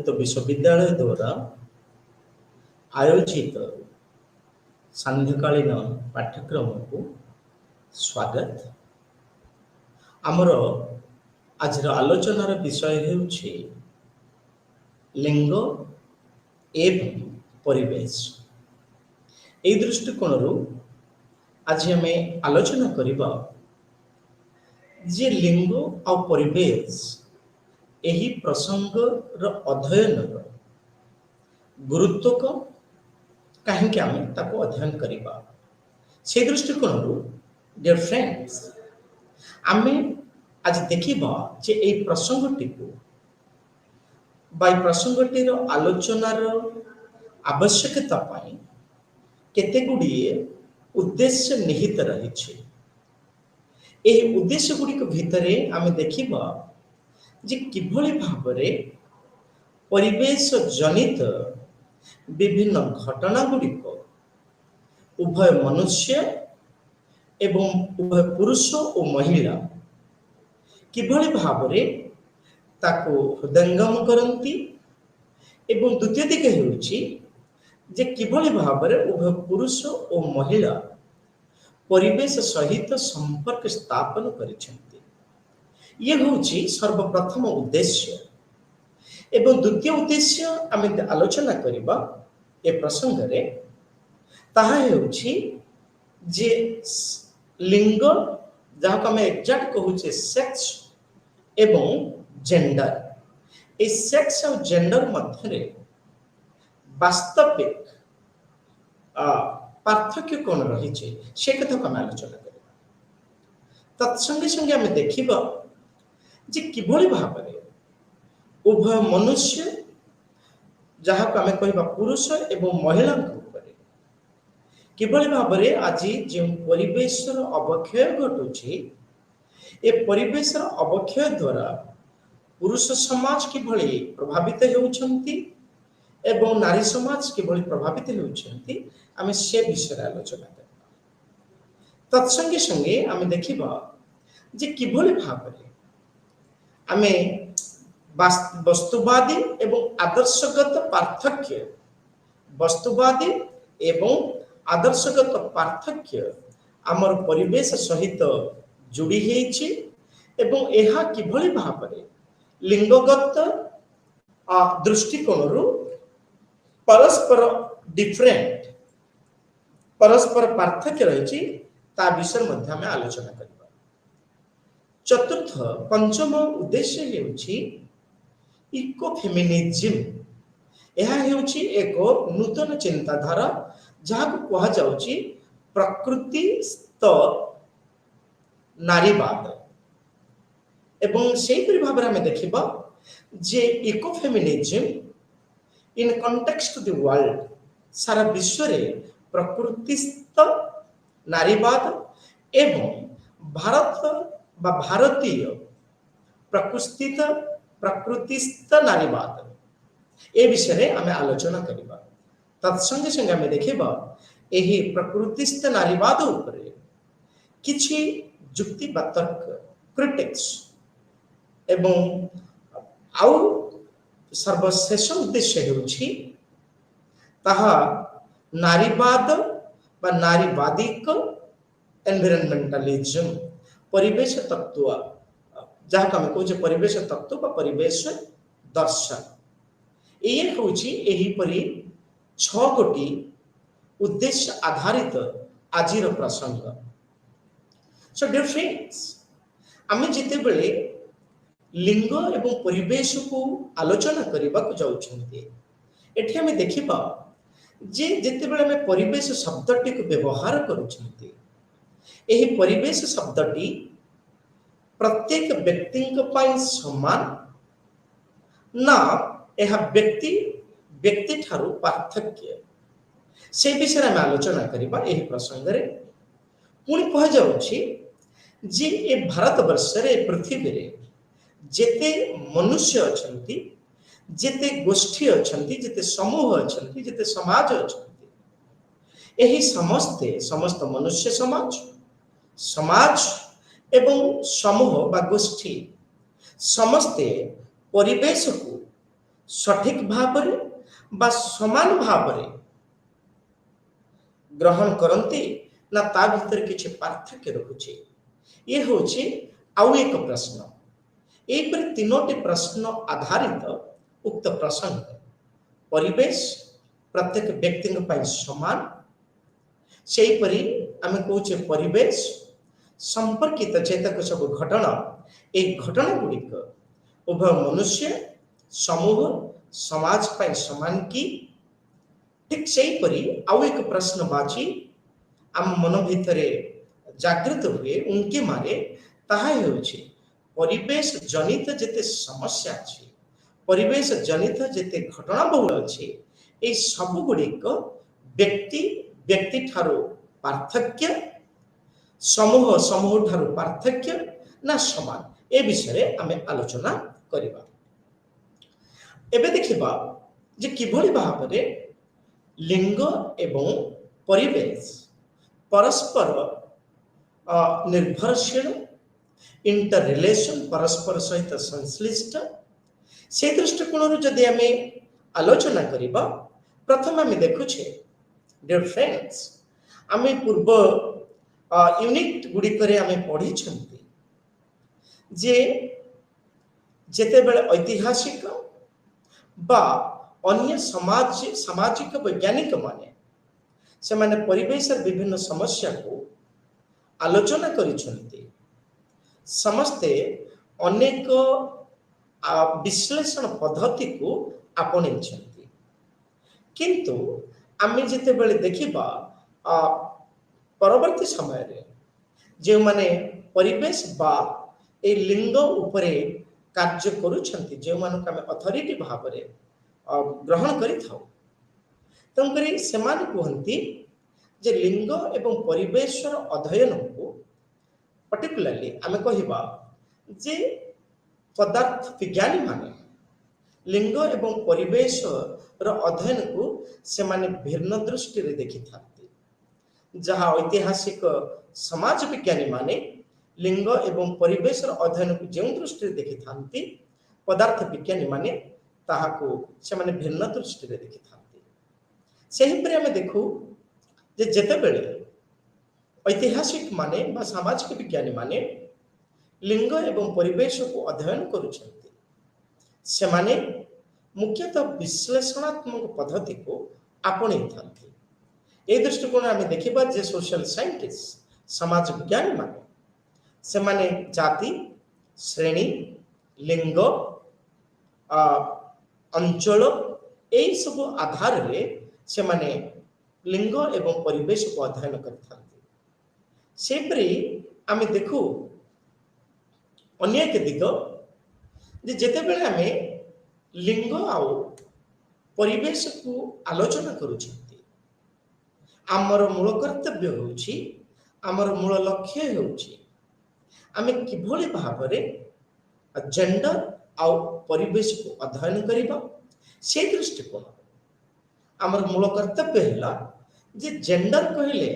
मुक्त विश्वविद्यालय द्वारा आयोजित सांध्यकालीन पाठ्यक्रम को स्वागत। आमर आज आलोचनार विषय हेउछि लिंग एवं परिवेश। ए दृष्टिकोण आज आम आलोचना करिबा जे लिंग और परिवेश एही प्रसंग अध्ययन गुरुत्व को कहीं आम ताको अध्ययन करवा से दृष्टिकोण डियर फ्रेंड्स आम आज देखा जे ए प्रसंगटी को प्रसंगटीर आलोचनार आवश्यकता पाई केते गुड़िए उद्देश्य निहित रही। यह उद्देश्य गुड़िक भितरे आम देखा जे किभली भावरे परिवेश जनित विभिन्न घटना गुड़िक उभय मनुष्य एवं उभय पुरुष और महिला किभली भावरे ताको हृदयंगम करती एवं द्वितीय दिग हेउछि जे किभली भावरे उभय पुरुष और महिला परिवेश सहित संपर्क स्थापन करिसेंति। ये होछि सर्वप्रथम उद्देश्य एवं द्वितीय उद्देश्य आम आलोचना करिबा ए प्रसंग रे ताहा हेउछि जे लिंग जहाँ आम एक्जाक्ट कहूचे सेक्स एवं जेंडर ए सेक्स और जेंडर मध्य वास्तविक पार्थक्य कौन रही से कथा को आम आलोचना करिबा। तत्संगे संगे आम देखिबा जे किभली भावरे उभय मनुष्य जहाँ को आम कहबा पुरुष एवं महिला किभली भावरे आज जो परिवेशर अवक्षय घटुछि ए परिवेशर अवक्षय द्वारा पुरुष समाज किभली प्रभावित होउछंती एवं नारी समाज किभली प्रभावित होउछंती आम से विषय आलोचना करबा। तत्संगे संगे आम देखिबा जे किभली भावरे आमे वस्तुवादी एवं आदर्शगत पार्थक्य वस्तुवादी एवं आदर्शगत पार्थक्य आमर परिवेश सहित जोड़ी हेछि एवं एहा किभली भावरे लिंगगत दृष्टिकोण परस्पर डिफरेंट परस्पर पार्थक्य रही ता विषय मध्य आम आलोचना करबा। चतुर्थ पंचम उद्देश्य हेउछि इकोफेमिनिज्म। यह हेउछि एक नूतन चिंताधारा जहाँ को कहा जाउछि प्रकृतिस्थ नारीवाद एवं सेहिपरि भाव में देखिबा जे ecofeminism in context to the world सारा विश्व रे प्रकृतिस्थ नारीवाद एवं भारत बा भारतीय प्रकृतिस्थ नारीवाद ए विषय आम आलोचना करबा। तत्संगे संगे आम देखिबा एही प्रकृतिस्थ नारीवाद उपरे किछि जुक्ति बा तर्क क्रिटिक्स एवं आउ सर्वशेष उद्देश्य हेउछि ताहा नारीवाद बा नारीवादिक एनवायरनमेंटलिज्म परिवेश तत्व जहाँ आम कहूँ परिवेश तत्व बा परिवेश दर्शन ये हूँ यहीपरि 6 गोटी उद्देश्य आधारित आजिर प्रसंग। सो डियर फ्रेंड्स आम जिते बेले लिंग एवं परिवेश को आलोचना करने को जाउछन्ते एठी आम देखिबा जे जिते बेले आम परिवेश शब्दटी को व्यवहार करूछन्ते एही परिवेश शब्दटी प्रत्येक व्यक्ति समान ना यह व्यक्ति ठारू पार्थक्य से विषय में आलोचना करबा। एही प्रसंग रे पुणी कह जाउछि जे ए भारत वर्ष रे पृथ्वी रे जेते मनुष्य अछंती जेते गोष्ठी अछंती जेते समूह अछंती जेते समाज अछंती एही समस्त मनुष्य समाज एवं समूह बा गोष्ठी समस्ते परिवेश को सठिक भाव बा समान भाव ग्रहण करती ना ता भीतर किसी पार्थक्य रखुचे ये हूँ आउ एक प्रश्न यहीपर तीनोटी प्रश्न आधारित उक्त प्रसंग परिवेश प्रत्येक व्यक्ति समान से आम कहे परिवेश संपर्कित चेतक सब घटना एक घटना गुड़िक उभय मनुष्य समूह समाज पर समान की ठीक से आउ एक प्रश्न बाची आम मन भितर जागृत हुए उनके मारे ताहा हेउछि परिवेश जनित जेते समस्या अछि परिवेश जनित जेते घटना बहुल अछि ए सब गुड़िक व्यक्ति व्यक्ति ठारो पार्थक्य समूह समूह ठारो पार्थक्य ना समान ए विषय आमे आलोचना करिबा एबे देखिबा जे किभଳି भाबरे लिंग एवं परिवेश परस्पर निर्भरशील इंटर रिलेशन परस्पर सहित संश्लिष्ट से दृष्टिकोण जदि आम आलोचना करिबा प्रथम आम देखुछे डियर फ्रेंड्स आम पूर्व यूनिट गुड़िक आम पढ़ी जे जेते बेले ऐतिहासिक बा अन्य समाज सामाजिक वैज्ञानिक माने से माने परिवेश विभिन्न समस्या को आलोचना करिसेंती समस्ते अनेक विश्लेषण पद्धति को आपणेइछंती किंतु आमे जेते बेले देखिबा परवर्ती समय रे जे माने परिवेश बा ए लिंग उपरे कार्य करूछंती जे मानक आमे अथॉरिटी भाबरे ग्रहण करि थाउ तंकरी सेमान कहंती जे लिंग एवं परिवेशर अध्ययन को पर्टिकुलरली आमे कहिबा जे पदार्थ विज्ञानी माने लिंग एवं परिवेश रो अध्ययन को से माने भिन्न दृष्टि रे देखि थाती जहाँ ऐतिहासिक समाज विज्ञानी माने लिंग एवं परिवेश रो अध्ययन को जो दृष्टि रे देखि थांती पदार्थ विज्ञानी माने ताहाको से माने भिन्न दृष्टि रे देखि थांती सेहि परे हमें देखू जे जेते बेले ऐतिहासिक माने बा सामाजिक विज्ञानी माने लिंग एवं परिवेश को अध्ययन करुछंती से माने मुख्यतः विश्लेषणात्मक पद्धति को आपणई थांती ए दृष्टिकोण आम देखिबा जे सोशल साइंटिस्ट समाज विज्ञानी माने से माने जाति श्रेणी लिंग अंचल यही सब आधार रे से माने लिंग एवं परिवेश को अध्ययन करथांती सेपरी आमे देखू अन्य एक दिग जे जेते बेले आमे लिंग आउ परिवेश को आलोचना करूछंती आमर मूल कर्तव्य होउछि आमर मूल लक्ष्य होउछि आमे किभଳି भाबरे जेंडर आउ परिवेश को अध्ययन करिबा से दृष्टिकोण आमर मूल कर्तव्य हैला जे जेंडर कहले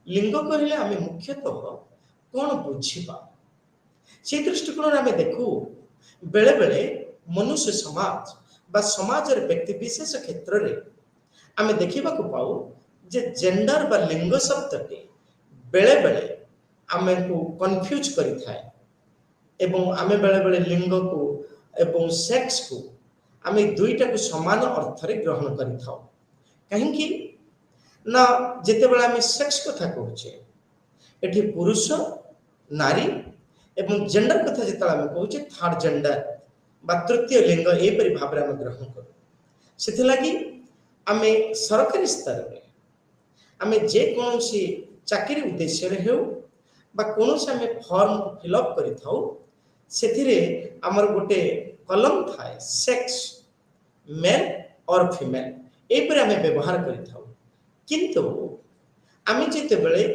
लिंग कहले आमे मुख्यतः कोन बुझिबा से दृष्टिकोण आमे देखू बेले बेले मनुष्य समाज बा समाज रे व्यक्ति विशेष क्षेत्र रे आमे देखिबा को पाऊ जे जेंडर बा लिंग शब्दटी बेले बेले आमे को कंफ्यूज करि थाए एवं आमे बेले बेले लिंग को एवं सेक्स को आमे दुईटा को समान अर्थ रे ग्रहण करि थाओ कहीं कि ना जेते बेले आमे सेक्स कथा कहूचे एठी पुरुष नारी एवं जेंडर कथा जेता आमे कहूचे थर्ड जेंडर बा तृतीय लिंग ए परि भाबरे आमे ग्रहण करू सेथे लागि आमे सरकारी स्तर रे आमे जे कोनोसी चाकरी उद्देश्य रे हेउ बा कोनोसी आमे फॉर्म फिल अप करि थाउ सेथिरे हमर गोटे कलम थाए सेक्स मेल और फीमेल ए परि आमे व्यवहार करि थाउ किंतु आमे जेते बेले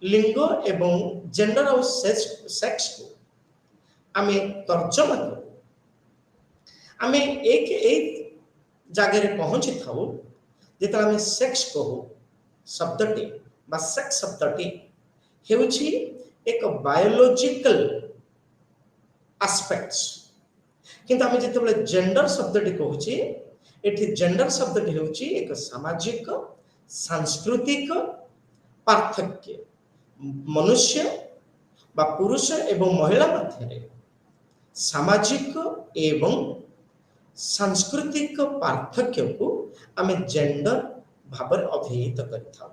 लिंग एवं जेंडर और सेक्स को आमे तर्जमा करू आमे एक जगह रे पहुंची थाउ जेता आमे सेक्स कहू शब्दटी बा सेक्स शब्दटी एक बायोलॉजिकल एस्पेक्ट्स किंतु आम जिते जेंडर शब्दटी कहूँ एठी जेंडर शब्दटी हूँ एक सामाजिक सांस्कृतिक पार्थक्य मनुष्य बा पुरुष एवं महिला मध्य सामाजिक एवं सांस्कृतिक पार्थक्य को आम जेंडर भाव अभिहित करता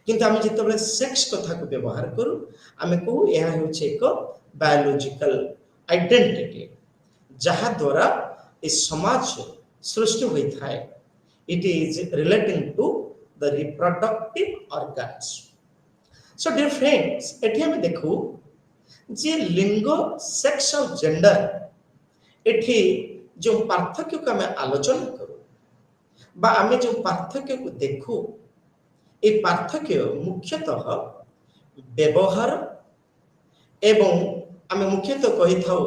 किंतु आम जिते सेक्स कथा को व्यवहार करूँ आम कहू यह एक बायोलॉजिकल आइडेंटिटी जहा द्वारा इस समाज सृष्टि होता है it is relating to the reproductive organs so dear friends एठी हम देखू जे लिंग सेक्स और जेंडर एठी जो पार्थक्य को आम आलोचना करूँ बा आम जो पार्थक्य को देखू ये पार्थक्य मुख्यतः व्यवहार एवं आम मुख्यतः कही था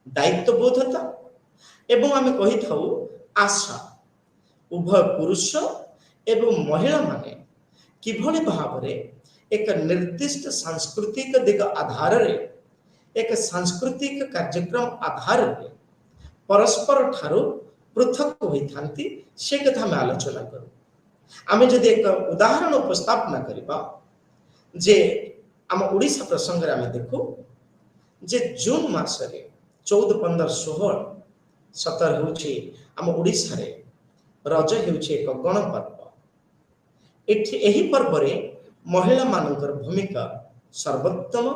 दायित्वबोधता एवं आम कही था आशा उभय पुरुष एवं महिला माने किभली भाव में एक निर्दिष्ट सांस्कृतिक दिग आधार रे एक सांस्कृतिक कार्यक्रम आधार रे परस्पर ठारू पृथक होइथांती से कथा में आलोचना करूँ आम जदि एक उदाहरण उपस्थापना करबा जे आम ओडिशा प्रसंग आम देखू जे जून मासरे 14, 15, 16, 17 होची आम ओडिशा रे रज हेउची एक गणपर्व एही पर्व रे महिला मानकर भूमिका सर्वोत्तम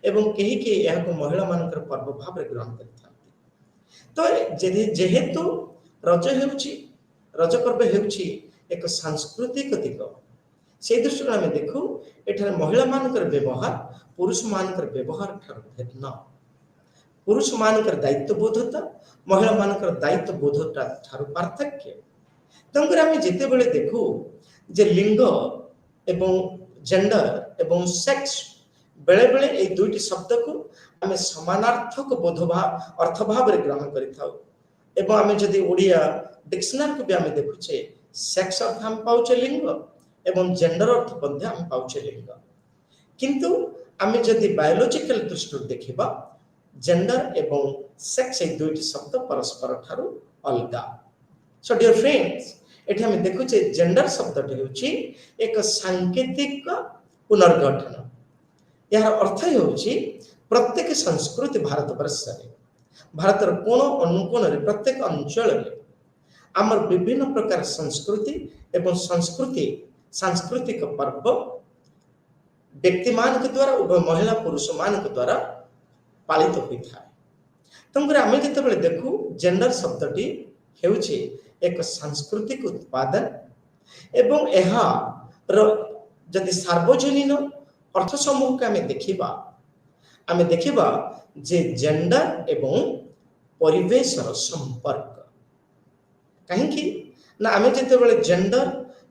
एवं कहीं के यह महिला मानकर पर्व भाव ग्रहण करते तो जेहेतु रज हेउची रज पर्व हेउची एक सांस्कृतिक दिग से दृष्टि आम देखू एठार महिला मानकर व्यवहार पुरुष मानकर व्यवहार ठार भिन्न पुरुष मानकर दायित्वबोधता महिला मानकर दायित्वबोधता ठार पार्थक्य तेणुकर आम जिते बड़े देखू जे लिंग एवं जेंडर एवं सेक्स बेले बेले ये दुईटी शब्द को आम समानार्थक बोध अर्थ भाव ग्रहण कर आम जदि ओडिया डिक्शनरी को भी आम देखुचे सेक्स अर्थ आम पाउचे लिंग एवं जेंडर अर्थ आम पाउचे लिंग किंतु आम जदि बायोलॉजिकल दृष्टि देखा जेंडर एवं सेक्स ये दुईटी शब्द परस्पर ठारू अलगा सो डियर फ्रेंड्स एठी हम देखुचे जेंडर शब्दटी होची एक सांकेतिक पुनर्गठन यार अर्थ होची प्रत्येक संस्कृति भारत वर्ष रे भारतर कोण अनुकोण रे प्रत्येक अंचल रे आमर विभिन्न प्रकार संस्कृति एवं सांस्कृतिक पर्व व्यक्ति मान के द्वारा उभय महिला पुरुष मान के द्वारा पालित होता है तेणुकर आम जिते देखू जेंडर शब्दटी हेउची एक सांस्कृतिक उत्पादन एवं जदि सार्वजनीन अर्थ समूह को आम देखा जे जेंडर एवं परिवेशर संपर्क कहीं ना आम जिते जेंडर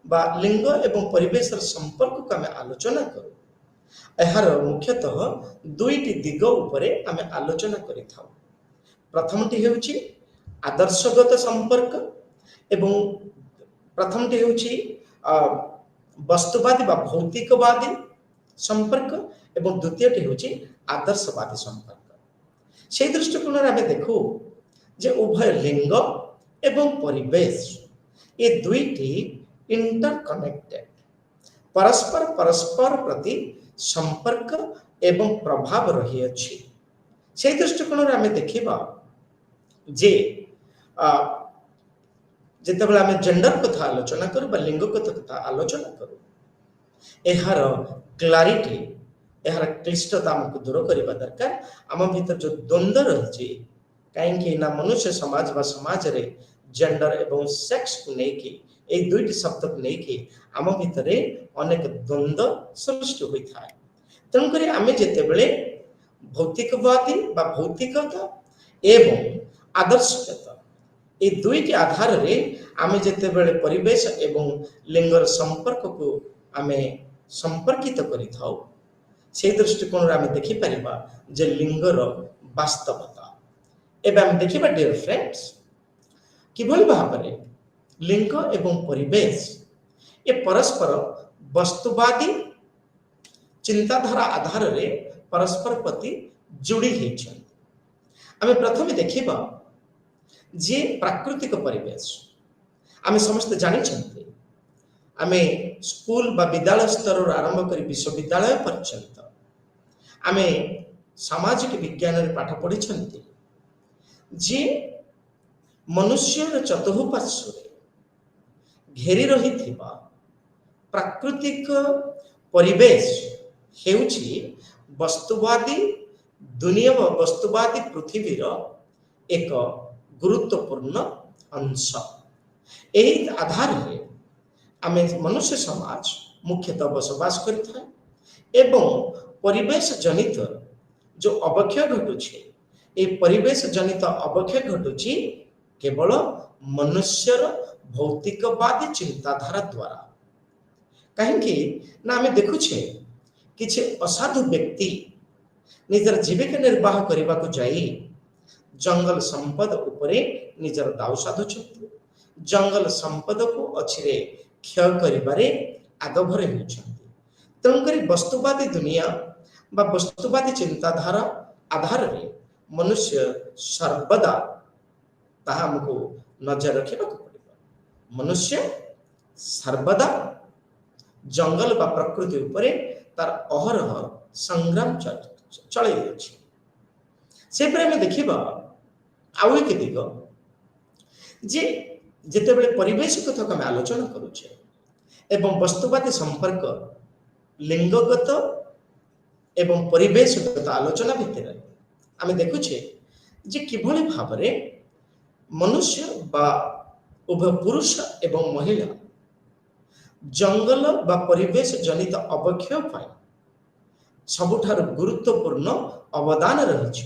बा लिंग एवं परिवेशर संपर्क को आम आलोचना करूँ यार मुख्यतः दुईटी दिग उपरे आम आलोचना करिथाउ प्रथमटी हेउची आदर्शगत संपर्क एवं प्रथमटी हेउची वस्तुवादी बा भौतिकवादी संपर्क एवं द्वितीयटी हेउची आदर्शवादी संपर्क से दृष्टिकोण आम देखू जे उभय लिंग एवं परिवेश ये दुईटी इंटरकनेक्टेड परस्पर प्रति संपर्क एवं प्रभाव रही अछि से दृष्टिकोण आम देखा जे जितेबाला आम जेंडर कथा आलोचना करूँ बा लिंग कथा आलोचना करूँ यार क्लारिटी यार क्लिष्टता आमको दूर करने दरकार आम भीतर जो द्वंद्व रही कहीं ना मनुष्य समाज बा समाज रे जेंडर एवं सेक्स को लेकिन ये दुईटी शब्द को लेकिन आम भितर अनेक द्वंद्व सृष्टि होता है तेणुक आम जिते भौतिकवादी बा भौतिकता एवं आदर्शकता ये दुईटी आधार रे आम जिते परिवेश एवं लिंगर संपर्क को आम संपर्कित करिथाउ से दृष्टिकोण आम देखिपर जे लिंगर वास्तवता एवं आम देखा डियर फ्रेंड्स किभली भाव में लिंग एवं परिवेश ये परस्पर वस्तुवादी चिंताधारा आधार रे परस्पर प्रति जोड़ी होती आमे प्रथमे देखिबा जे प्राकृतिक परिवेश आमे समस्त जानि छथि आमे स्कूल बा विद्यालय स्तर आरंभ कर विश्वविद्यालय पर्यंत आमे सामाजिक विज्ञान रे पाठ पढ़ी छथि जे मनुष्य चतुर्पार्श्व घेरी रही प्राकृतिक परिवेश हेउछि वस्तुवादी दुनिया व वस्तुवादी पृथ्वीर एक गुरुत्वपूर्ण अंश। एही आधार रे आमे मनुष्य समाज मुख्यतः बसवास करता एवं परिवेश जनित जो अवक्षय घटुछि ए परिवेश जनित अवक्षय घटुछि केवल मनुष्यर भौतिकवादी चिंताधारा द्वारा। कहीं ना आमे देखुछे किछि असाधु व्यक्ति निजर जीविका निर्वाह करने को जाई जंगल संपद उपरे निजर दाव साधुछंती जंगल संपद को अछिरे क्षय करिबारे आगभर हेउछंती। तेणुकरी वस्तुवादी दुनिया बा वस्तुवादी चिंताधारा आधार रे मनुष्य सर्वदा ताहा हमको नजर रखिबा को पड़िबा। मनुष्य सर्वदा जंगल बा प्रकृति उपरे तार अहरह संग्राम चले अछि। से पर हमें देखिबा आउ एक दिग जे जेतेबेले परिवेश कथा हम आलोचना करूछे एवं वस्तुवादी संपर्क लिंगगत एवं परिवेशगत आलोचना भितर आमे देखुछे जे किभली भाबरे मनुष्य बा उभय पुरुष एवं महिला जंगल बा परिवेश जनित अवक्षय पाई सबुठार गुरुत्वपूर्ण अवदान रही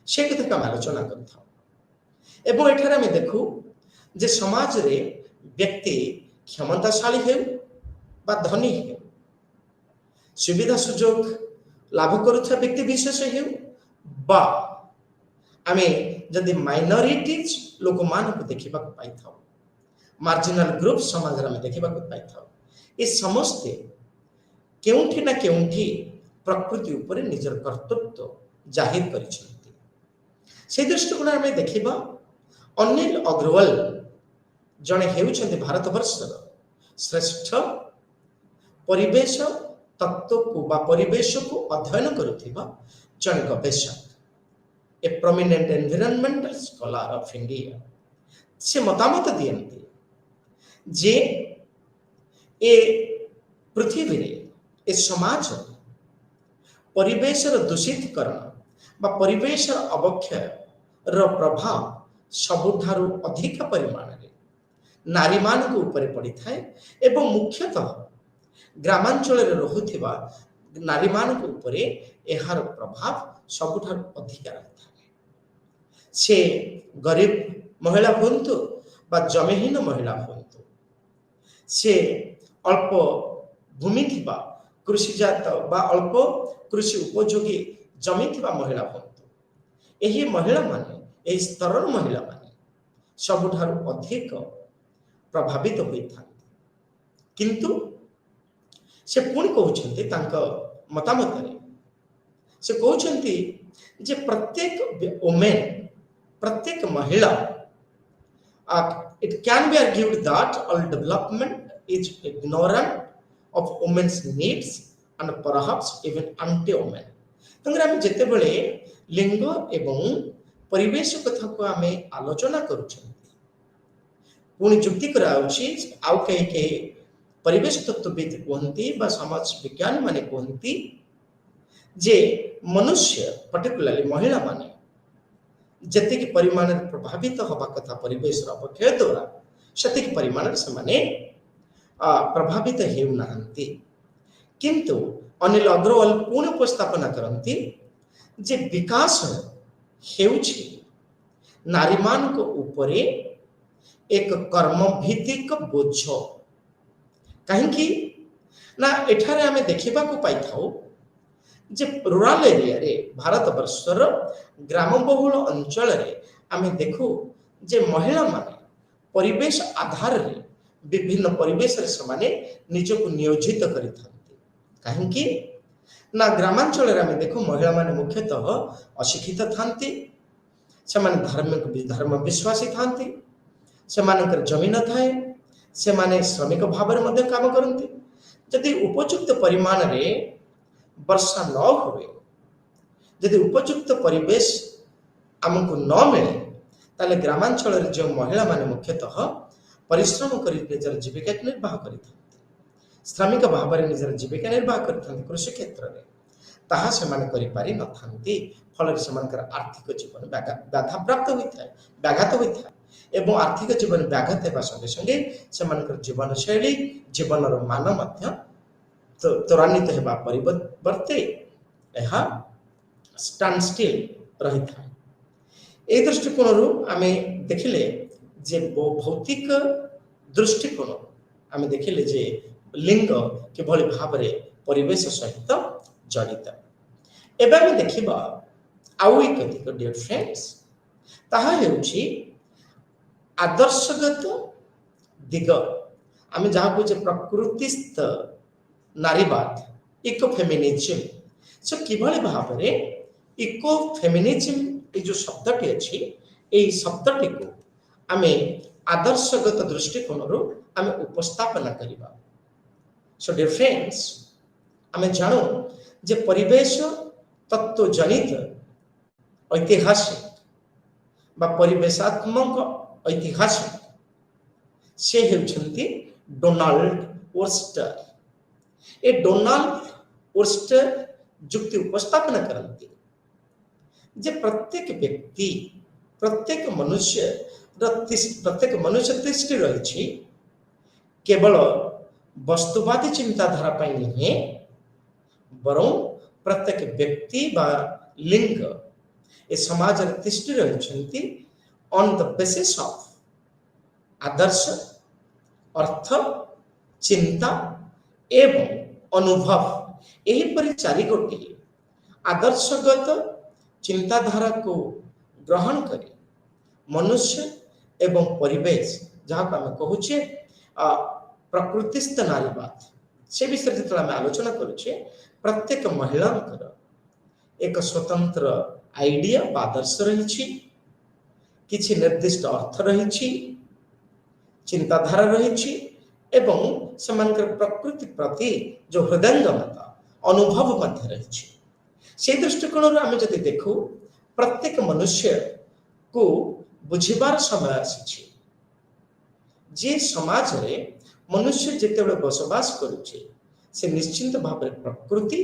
से कथा हम आलोचना करता एवं एठारे आमे देखु जे समाज रे व्यक्ति क्षमताशाली हे बा धनी हे सुविधा सुजोग लाभ करुथा व्यक्ति विशेष हे बा आमे जदि माइनॉरिटीज लोक मान को देखिबा को पाई था मार्जिनल ग्रुप समाज रे देखिबा को पाई था ए समस्ते केउठी ना केउठी प्रकृति ऊपर निजर कर्तृत्व जाहिर करिसेंती। से दृष्टिकोण आमे देखिबा अनिल अग्रवाल जने हेउछन्ति भारतवर्षर श्रेष्ठ परिवेश तत्व को बा परिवेश को अध्ययन करुथिबा जन गवेषक a prominent environmental scholar of India से मतामत दियंती जे ए पृथ्वी रे ए समाज परिवेशर दूषितकरण बा परिवेशर अवक्षय रो प्रभाव सबुठारु अधिक परिमाण रे नारी मान को ऊपर पड़ी थाए एवं मुख्यतः ग्रामांचल रे रहुथिबा नारी मान को ऊपर एहार प्रभाव सबुठारु अधिक रहता है। से गरीब महिला हुंतु बा जमीहीन महिला हुंतु से अल्प भूमि थिबा कृषि जात बा अल्प कृषि उपयोगी जमी थिबा महिला हुंतु एही महिला माने एही स्तरर महिला माने सबुठारु अधिक प्रभावित होता किंतु से पुणी कहउछन्ति तांका मतामत रे से कहउछन्ति जे प्रत्येक वुमेन प्रत्येक महिला it can be argued that all development is ignorant of women's needs and perhaps even anti-women। तंगरा हम जेते बेले लिंग एवं परिवेश कथा को आमे आलोचना करूछन्ति पुणी जुक्ति कराउछि आउ के परिवेश तत्वविद कहंती बा समाज विज्ञान माने कहंती जे मनुष्य पर्टिकुलरली महिला माने जतिक परिमाण प्रभावित होबा कथा परिवेश अवक्षय द्वारा सतिक परिमाण से माने प्रभावित हेउ नाहंती किंतु अनिल अग्रवाल पुणी उपस्थापना करंती जे विकास हेउछि नारीमान को ऊपरे एक कर्म भित्तिक बोझ कहीं ना एठारे आमे देखिबा को पाई थाउ जे रूरल एरिया रे भारत वर्षर ग्राम बहुल अंचल रे आमे देखु जे महिला माने परिवेश आधार रे विभिन्न परिवेश रे समाने निजको नियोजित करिथांती कहीं ना ग्रामांचल रे आमे देखु महिला माने मुख्यतः अशिक्षित थांती ସେମାନେ धार्मिक धर्म विश्वासी थांती सेमानकर जमीन थाए सेमाने श्रमिक भाव में काम करती यदि उपयुक्त परिमाण रे वर्षा न हुए यदि उपयुक्त परिवेश आमको न मिले ताले ग्रामांचल जो महिला माने मुख्यतः परिश्रम कर निजर जीविका निर्वाह करते श्रमिक भाव में निजर जीविका निर्वाह करते कृषि क्षेत्र में ताहा सेमाने करि पारि न थांती फल सेमानकर आर्थिक जीवन बाधा प्राप्त होता है व्याघात होता है एवं आर्थिक जीवन व्याघात होगा संगे संगे सेमानकर जीवन शैली जीवन मान मध्य त्वरान्वित होगा परिवर्ते यह स्टैंड स्टिल रही था ए दृष्टिकोण आम देखिले जे भौतिक दृष्टिकोण आम देखिले जे लिंग किभली भाव में परिवेश सहित जड़ित एवं आम देखा आउ एक डियर फ्रेंड्स ताहा हेउछि आदर्शगत दिग आम जहाँ कहे प्रकृतिस्थ नारीवाद इको फेमिनिज्म सो किभली भाव में इको फेमिनिज्म ये जो शब्दटी अच्छी यही शब्दटी को आम आदर्शगत दृष्टिकोण आम उपस्थापना करवा सो डियर फ्रेंड्स आम जानू जे परिवेश तत्व जनित ऐतिहासिक बा परिवेशात्मक ऐतिहासिक से हेउछंती डोनाल्ड ओर्स्टर ए डोनाल्ड ओर्स्टर जुक्ति उपस्थापना करती जे प्रत्येक व्यक्ति प्रत्येक मनुष्य दृष्टि रही केवल वस्तुवादी चिंताधारा पाई नहीं बरं प्रत्येक व्यक्ति बा लिंग ए समाज दृष्टि रही ऑन द बेसिस ऑफ आदर्श अर्थ चिंता एवं अनुभव एहीपरि चारि गोटी आदर्शगत चिंताधारा को ग्रहण करी मनुष्य एवं परिवेश जहाँ को आम कहूचे प्रकृतिस्थ नारीवाद से विषय जो आम आलोचना करुचे प्रत्येक महिला एक स्वतंत्र आइडिया बा आदर्श रही किछि निर्दिष्ट अर्थ रही चिंताधारा रही एवं समानकर प्रकृति प्रति जो हृदयंगमता अनुभव मध्य रही से दृष्टिकोण आम जदि देखू प्रत्येक मनुष्य को बुझिबार समय आसी जे समाज रे मनुष्य जितेबले बसवास करुचे से निश्चिंत भाव में प्रकृति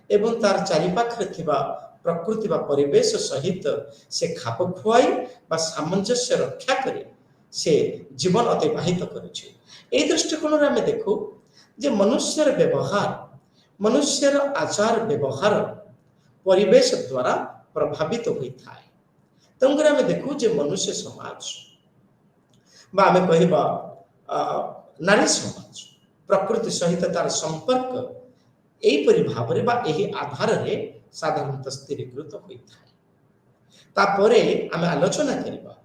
एवं तार चारिपाखरे थिबा प्रकृति बा परिवेश सहित से खाप खुआई बा सामंजस्य रक्षा करे से जीवन अतिबाहित करुचे ए दृष्टिकोण आम देखू जे मनुष्यर व्यवहार मनुष्यर आचार व्यवहार परिवेश द्वारा प्रभावित होता है तेणुकर आम देखू जे मनुष्य समाज बा आम कहबा नारी समाज प्रकृति सहित तार संपर्क एहीपरि भाव में बा एही आधार रे साधारणतः स्थिरीकृत होता है तापरे आम आलोचना करबा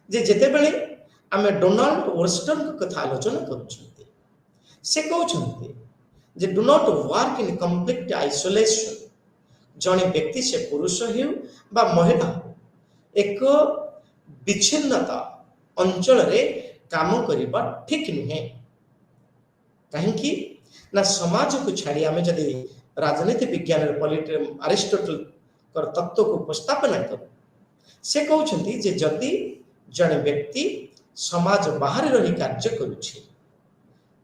जे जेतेबेले आम डोनाल्ड ओर्स्टर कथा आलोचना करूछंती से कहउछंती जे do not work in complete isolation जने व्यक्ति से पुरुष हो बा महिला हो एक विच्छिन्नता अंचल रे काम करबा ठीक नुहे कहीं ना समाज को छाड़ी आम जदि राजनीति विज्ञान अरिस्टोटल तत्व को उपस्थापना करूँ से कहते जे जदि जड़े व्यक्ति समाज बाहर रही कार्य करुछे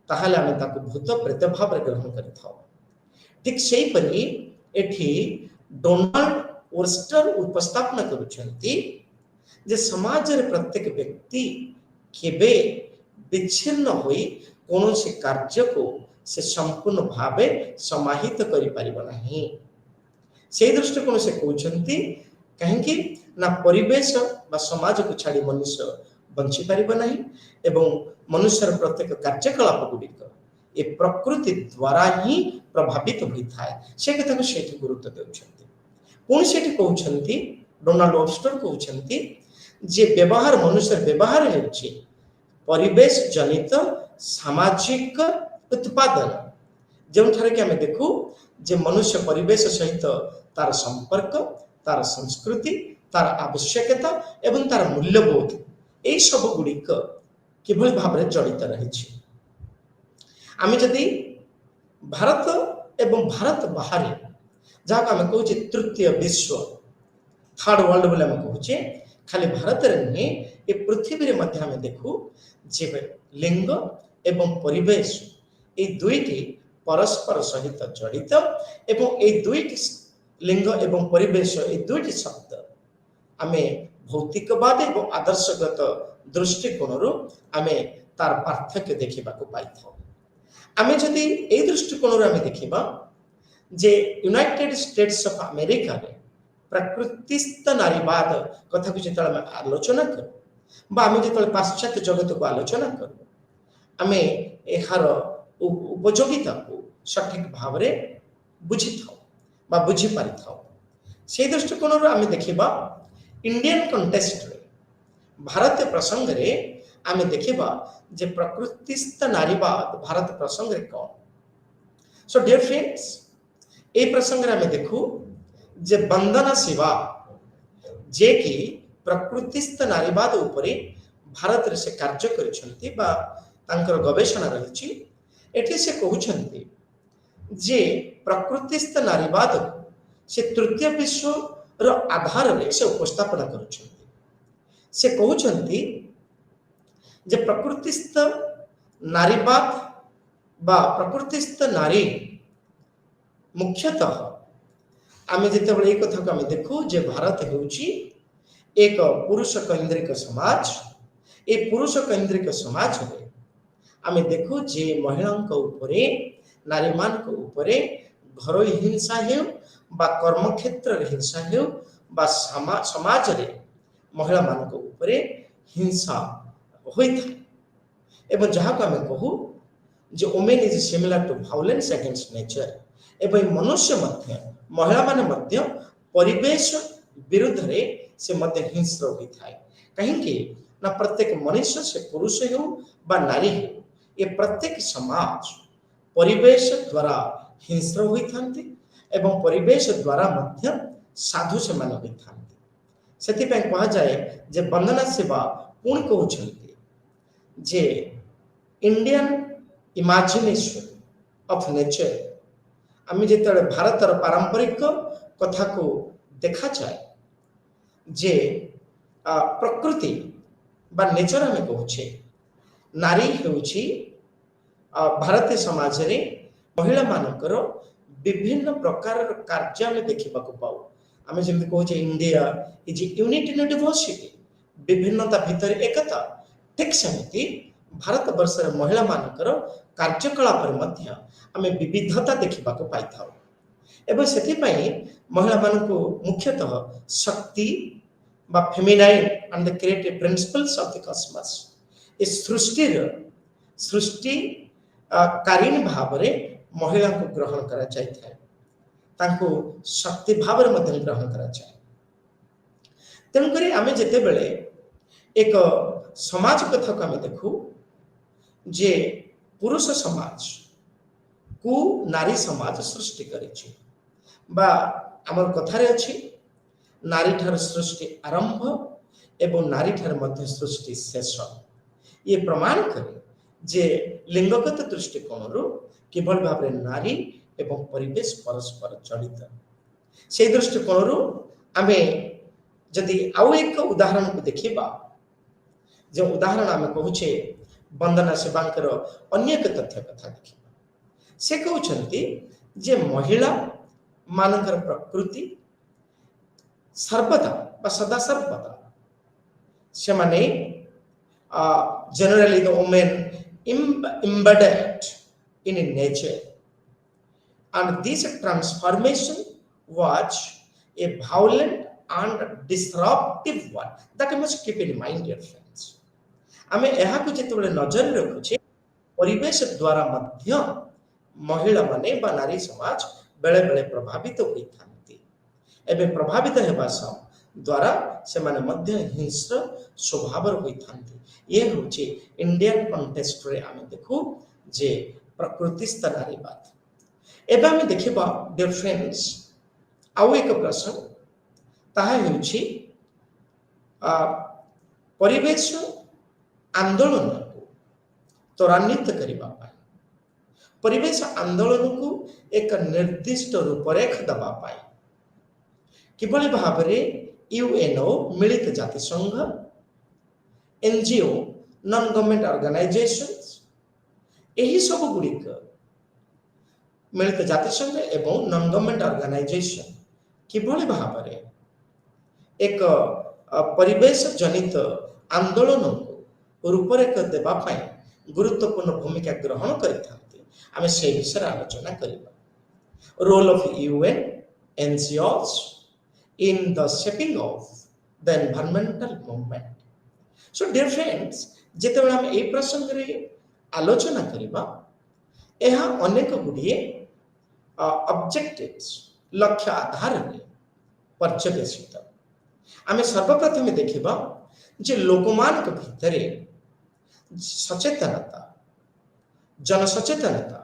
ताहले आमे ताको भूत प्रेत भाव रे ग्रहण करिथाउ ठीक सेही परि एठी डोनाल्ड ओर्स्टर उपस्थापना करुछंती जे समाज रे प्रत्येक व्यक्ति केबे विच्छिन्न होई कोनोसी कार्य को से संपूर्ण भावे समाहित करि परिबो नाही से दृष्टिकोण से कहउछंती कहीं ना परिवेश बा समाज को छाड़ी मनुष्य बंची पारिबो नाही एवं मनुष्यर प्रत्येक कार्यकलाप गुड़िक ये प्रकृति द्वारा ही प्रभावित होता है से कथा को सेठी गुरुत्व देउछंती पुणी सेठी कहउछंती डोनाल्ड ओर्स्टर कहउछंती जे व्यवहार मनुष्यर व्यवहार हेउछि परिवेश जनित सामाजिक उत्पादन जो कि आम देखू जे मनुष्य परिवेश सहित तार संपर्क तार संस्कृति तार आवश्यकता एवं तार मूल्यबोध यही सब गुड़िक किभली भाव में जड़ित रही। आम जदि भारत एवं भारत बाहर जहाँ आम कहे तृतीय विश्व थर्ड वर्ल्ड बोले आम कहे खाली भारत में नुहे ये पृथ्वी में आम देखू जे लिंग एवं परिवेश ये दुईटी परस्पर सहित जड़ित एवं ये दुईटी लिंग एवं परिवेश ये दुईटी शब्द आमे भौतिकवाद एवं आदर्शगत दृष्टिकोण आमे तार पार्थक्य देखा पाई। आमे जदि ए दृष्टिकोण आमे देखिबा जे यूनाइटेड स्टेट्स ऑफ अमेरिका रे प्रकृतिस्थ नारीवाद कथा को जेतले आमे आलोचना करू बा आमे जेतले पाश्चात्य जगत को आलोचना करू आमे एहार उपयोगिता को सठिक भाव रे बुझी थाउ बा बुझी पारि थाउ। से दृष्टिकोण आमे देखिबा इंडियन कंटेस्ट रे भारतीय प्रसंग रे आमे देखिबा जे प्रकृतिस्थ नारीवाद भारत प्रसंग रे कौन। सो डियर फ्रेंड्स ए प्रसंग रे आमे देखू जे वंदना शिवा जे कि प्रकृतिस्थ नारीवाद उपरे भारत रे से कार्य करिसंती बा तांकर गवेषणा रहिछि। एठी से कहउछंती जे प्रकृतिस्थ नारीवाद से तृतीय विश्व रो आधार रे से उपस्थापन करुछंती। से कहउछंती जे प्रकृतिस्थ नारीवाद बा प्रकृतिस्थ नारी मुख्यतः आमे जेतेबेले एक कथा को आमे देखू जे भारत हेउची एक पुरुष केंद्रिक समाज। ए पुरुष केंद्रिक समाज रे आमे देखू जे महिलांक उपरे नारी मानक उपरे घरोई हिंसा हेउ बा कर्म क्षेत्र रे हिंसा हेउ बा समाज रे महिला मानक उपरे हिंसा होई था एवं जहाँ को आमे कहू जे women is similar to violence against nature एवं मनुष्य मध्य महिला माने मध्य परिवेश विरुद्ध रे से मध्य हिंस्र होई थाए। कहीं ना प्रत्येक मनुष्य से पुरुष हो बा नारी हो ये प्रत्येक समाज परिवेश द्वारा हिंस्र होई थांती एवं परिवेश द्वारा मध्य साधु से मान होई थांती। सेति पे कहा जाए जे वंदना शिवा पुणी कहउछंती जे इंडियन इमेजिनेशन ऑफ नेचर आम जिते भारतर पारंपरिक कथा को देखा जाए जे प्रकृति बा नेचर आम कहूचे नारी हेउची भारतीय समाज रे महिला मानकर विभिन्न प्रकार कार्य आम देखा पाऊ। आम जमी कहूचे India is unit in diversity विभिन्नता भितर एकता ठीक सेमती भारत वर्ष महिला मानकर कार्यकलाप मध्य आम विविधता देखा पाई था एवं से महिला मान को मुख्यतः शक्ति बा feminine and the creative principles of the cosmos इस सृष्टि कारिणी भाव रे महिला को ग्रहण करा जाय थाए तांको शक्ति भाव रे मध्य ग्रहण करा जाय। तेणु करी आमे जेते बेले एक समाज कथा को आमे देखू जे पुरुष समाज को नारी समाज सृष्टि करिछि बा हमर कथारे अछि नारी ठार सृष्टि आरंभ एवं नारी ठार मध्य सृष्टि शेष। ये प्रमाण करे जे लिंगगत दृष्टिकोण किभल भाव रे नारी एवं परिवेश परस्पर जड़ित। से दृष्टिकोण आमे जदि आउ एक उदाहरण को देखिबा जो उदाहरण आमे कहूचे वंदना शिवांकर अन्य एक तथ्य कथा देखिबा। से कहउछंती जे महिला मानकर प्रकृति सर्वदा बा सदा सर्वदा से माने generally the women embedded in nature and this transformation was a violent and disruptive one that you must keep in mind dear friends। आमे एहा को जेतबेले नजर रखुचे परिवेश द्वारा मध्य महिला माने बा नारी समाज बेले बेले प्रभावित होई थांती एबे प्रभावित हेबा द्वारा से माने मध्य हिंस्र स्वभाव होई थांती। ये होचे इंडियन कॉन्टेक्स्ट रे आमे देखू जे प्रकृतिस्थ नारीवाद। एबे आमे देखिबा डियर फ्रेंड्स आउ एक प्रश्न ताहा हेउची परिवेश आंदोलन को त्वरान्वित करने, परिवेश आंदोलन को एक निर्दिष्ट रूपरेख देवाई किभली भाव में यूएनओ मिलित जातिसंघ, एनजीओ, नॉन गवर्नमेंट ऑर्गेनाइजेशंस यही सब गुड़िक मिलित जातिसंघ एवं नॉन गवर्नमेंट ऑर्गेनाइजेशन किभली भाव में एक परिवेश जनित आंदोलन को रूपरेख देवाई गुरुत्वपूर्ण भूमिका ग्रहण करें से विषय आलोचना करवा। Role of UN NGOs in the shaping of the environmental movement. So dear friends, जिते आम ए प्रसंग रे आलोचना करवा, यह अनेक गुड़िए ऑब्जेक्टिव्स लक्ष्य आधार में पर्यवेसित। आम सर्वप्रथम देखा जे लोकमान भितर सचेतनता, जनसचेतनता,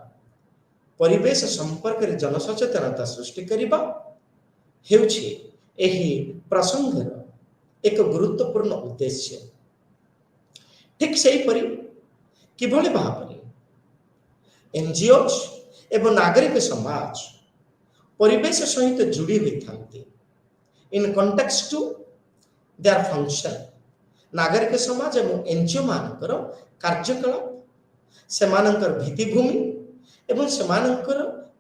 परिवेश संपर्क में जनसचेतनता सृष्टि करने हेउछि एही प्रसंगर एक गुरुत्वपूर्ण उद्देश्य। ठीक से परि किभली भाव में एनजीओस एवं नागरिक समाज परिवेश सहित जोड़ी होती in context to their function. नागरिक समाज एवं एनजीओ मानकर कार्यकलाप, सेमानंकर भित्तिभूमि एवं सेमानंकर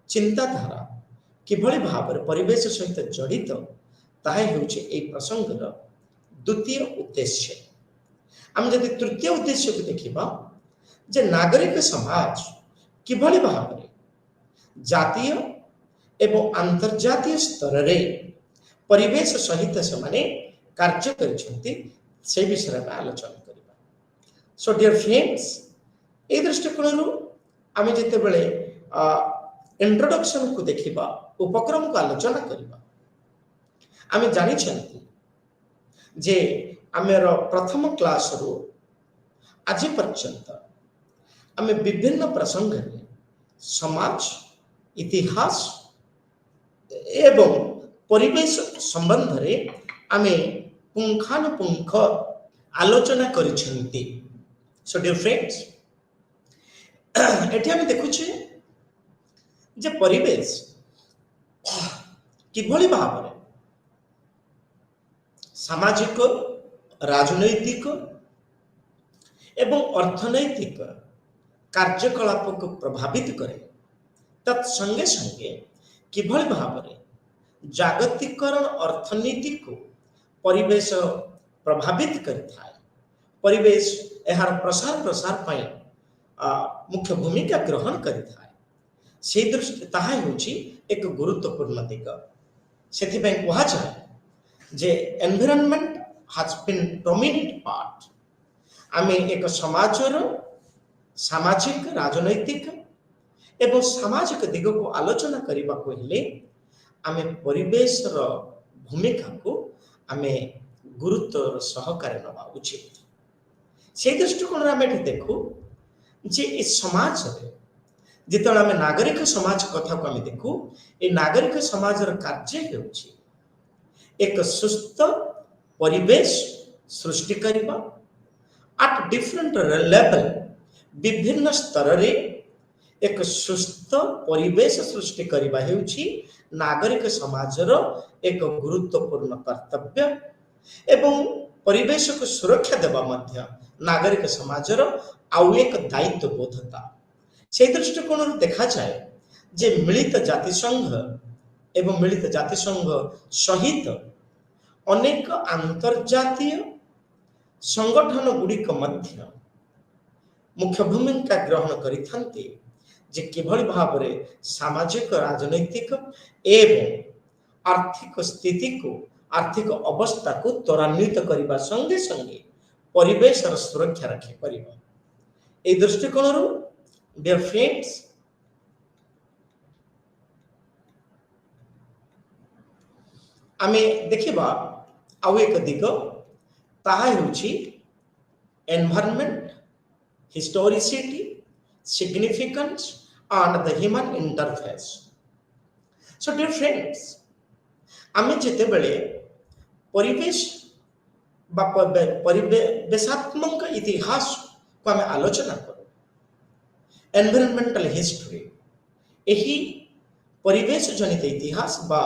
चिंताधारा किभली भाव में परिवेश सहित जड़ित ताहा हेउछि एई प्रसंगर द्वितीय उद्देश्य। आम जदि तृतीय उद्देश्य को देखिबा जे नागरिक समाज किभली भाव में जातीय एवं अंतर्जातीय स्तर रे परिवेश सहित से माने कार्य करिसेंती से विषय में आलोचना करबा। सो डियर फ्रेंड्स, ए दृष्टिकोण आम जिते बड़े इंट्रोडक्शन को देखिबा, उपक्रम को आलोचना करबा, आम जानी जे आमेर प्रथम क्लास रो आज पर्यंत आम विभिन्न प्रसंग में समाज, इतिहास एवं परिवेश संबंध रे आमे पुंखानुपुंख आलोचना करिसेंती। सो डियर फ्रेंड्स, एठी आमे देखुछे जे परिवेश किभली भाव में सामाजिक, राजनैतिक एवं अर्थनैतिक कार्यकलाप को प्रभावित करे, तत्संगे संगे किभली भाव में जागतिकरण अर्थनीति को परिवेश प्रभावित करता है, परिवेश यार प्रसार प्रसार पाई मुख्य भूमिका ग्रहण करता है, से दृष्टि ताहा हेउछि एक गुरुत्वपूर्ण दिग। सेथिपई कहा जाए जे environment has been dominate part. आमे एक समाजर सामाजिक, राजनैतिक एवं सामाजिक दिग को आलोचना करबा हेले आमे परिवेश रो भूमिका को आमे गुरुत्व सहकारे नबा उचित। से दृष्टिकोण आमे देखू जे इस समाज रे जिते आमे नागरिक समाज कथा को आमे देखू, ए नागरिक समाज रो कार्य हेउछि एक सुस्थ परिवेश सृष्टि करबा एट डिफरेंट लेवल, विभिन्न स्तर रे एक सुस्थ परिवेश सृष्टि करबा हेउछि नागरिक समाजर एक गुरुत्वपूर्ण कर्तव्य एवं परिवेश को सुरक्षा देवा मध्य नागरिक समाजर आउ एक दायित्व बोधता। से दृष्टिकोण देखा जाए जे मिलित जातिसंघ एवं मिलित जातिसंघ सहित अनेक अंतर्जातीय संगठन गुड़िक मध्य मुख्य भूमिका ग्रहण करिथांती जे किभली भाव में सामाजिक, राजनैतिक एवं आर्थिक स्थिति को, आर्थिक अवस्था को त्वरान्वित करने संगे संगे परिवेश सुरक्षा रखे परिबा। ए दृष्टिकोण डियर फ्रेंड्स, आमे देखिबा आउ एक दिग ताहा हेउछि environment, historicity, significance and the human interface. So dear friends, आमे जेते बेले परिवेश बा परिवेशात्मक इतिहास को आम आलोचना करूँ एनवायरमेंटल हिस्ट्री यही परिवेश जनित इतिहास बा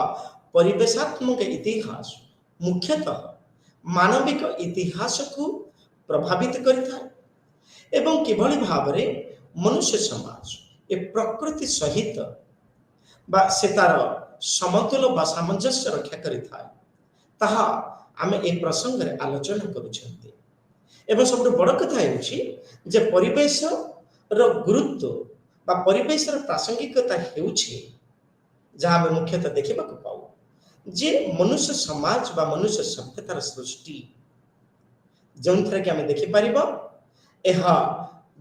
परिवेशात्मक इतिहास मुख्यतः मानविक इतिहास को प्रभावित करता एवं किभली भावरे मनुष्य समाज ए प्रकृति सहित बा से तार समतुल बा सामंजस्य रक्षा करिथाय ताहा आमे ए प्रसंग रे आलोचना करूछन्ते एवं सबटु बड़ कथा हेउछि जे परिवेश रो गुरुत्व बा परिवेश रो प्रासंगिकता हेउछि जहाँ आमे मुख्यतः देखिबा को पाऊ जे मनुष्य समाज बा मनुष्य सभ्यतार सृष्टि जोंथरे के आमे देखि परिबा एहा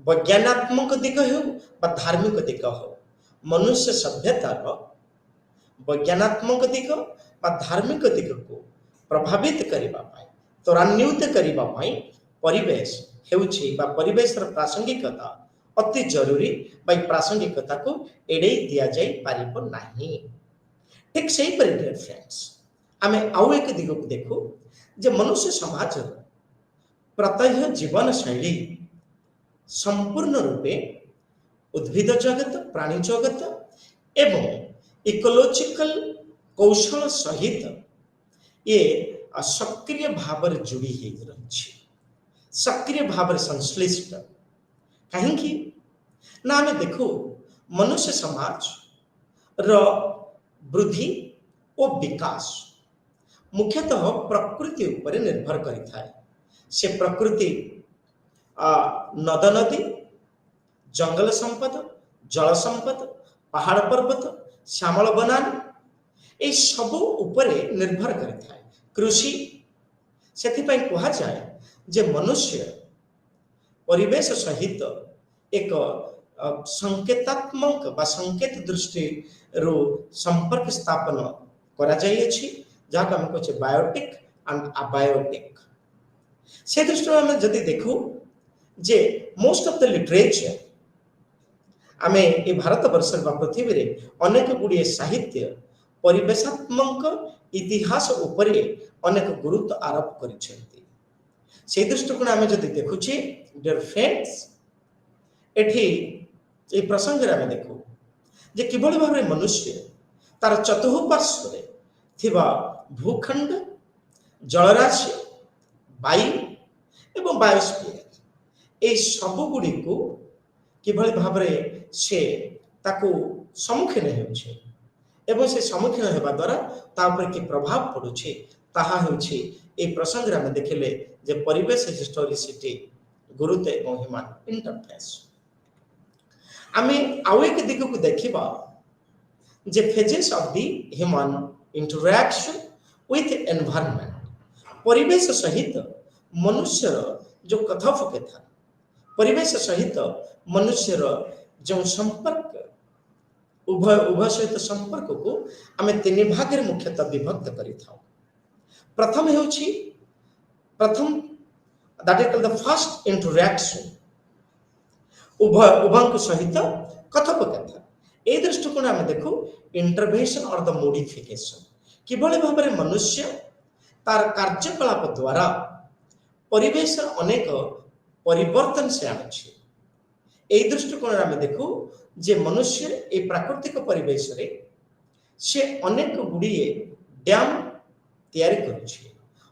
वैज्ञानात्मक दिग हो बा धार्मिक दिग हो मनुष्य सभ्यतार वैज्ञानात्मक दिग बा धार्मिक दिग को प्रभावित करिबा पाई त्वरान्वित करिबा पाई परिवेश हेउछि बा परिवेशर प्रासंगिकता अति जरूरी बा प्रासंगिकता को एडे दिया जाई पारिबो नाही ठीक सही पर डियर फ्रेंड्स आमे आउ एक दिग को देखो जे मनुष्य समाज प्रत्यह जीवन शैली संपूर्ण रूपे उद्भिद जगत प्राणी जगत एवं इकोलॉजिकल कौशल सहित ये सक्रिय भाव जोड़ी रही सक्रिय भाव संश्लिष्ट कहीं ना आम देखो मनुष्य समाज वृद्धि और विकास मुख्यतः प्रकृति उपर निर्भर करिथाय से प्रकृति नद नदी जंगल संपद जल संपद पहाड़ पर्वत श्यामल बनान ए सबु उपरे निर्भर करिथाय कृषि सेथिपाई कहा जाए जे मनुष्य परिवेश सहित एक संकेतात्मक बा संकेत दृष्टि रो संपर्क स्थापन करा जाइए जहाँ हम कहे बायोटिक एंड अबायोटिक से दृष्टि में जदि देखू जे मोस्ट ऑफ द लिटरेचर आमे ए भारत वर्ष बा पृथ्वी रे अनेक गुड़िए साहित्य परिवेशात्मक इतिहास उपरे अनेक गुरुत्व आरोप करिसेंती से दृष्टिकोण आमे जदि देखुछि डियर फ्रेंड्स एठी ए प्रसंग रे आमे देखू जे किभली भाबरे मनुष्य तार चतुर्पार्श्व रे थिबा भूखंड जलराशि वायु एवं बायोस्फीयर ए सब गुड़ी को किभली भाबरे से ताकू सम्मुखीन हेउछे एवं से सम्मुखीन हेबा द्वारा ता ऊपर कि प्रभाव पड़ुछे ताहा हेउछे ए प्रसंग रे हम देखिले जे परिवेश हिस्टोरिसिटी गुरुत्व एवं ह्यूमन इंटरफेस आमे आउ एक दिग को देखिबा जे phases of the human interaction with environment परिवेश सहित मनुष्य जो कथोपकथन परिवेश सहित मनुष्यर जो संपर्क उभय सहित संपर्क को आम तीन भाग में मुख्यतः विभक्त करिथाउ प्रथम हेउछि प्रथम that is called the first interaction उभय सहित कथोपकथन ए दृष्टिकोण आम देखू इंटरवेंशन और द मॉडिफिकेशन किभली भाबरे मनुष्य तार कार्यकलाप द्वारा परिवेश अनेक परिवर्तन से आनुछि ए दृष्टिकोण आम देखू जे मनुष्य ए प्राकृतिक परिवेश रे से अनेक गुड़िए डैम तैयारी करुछि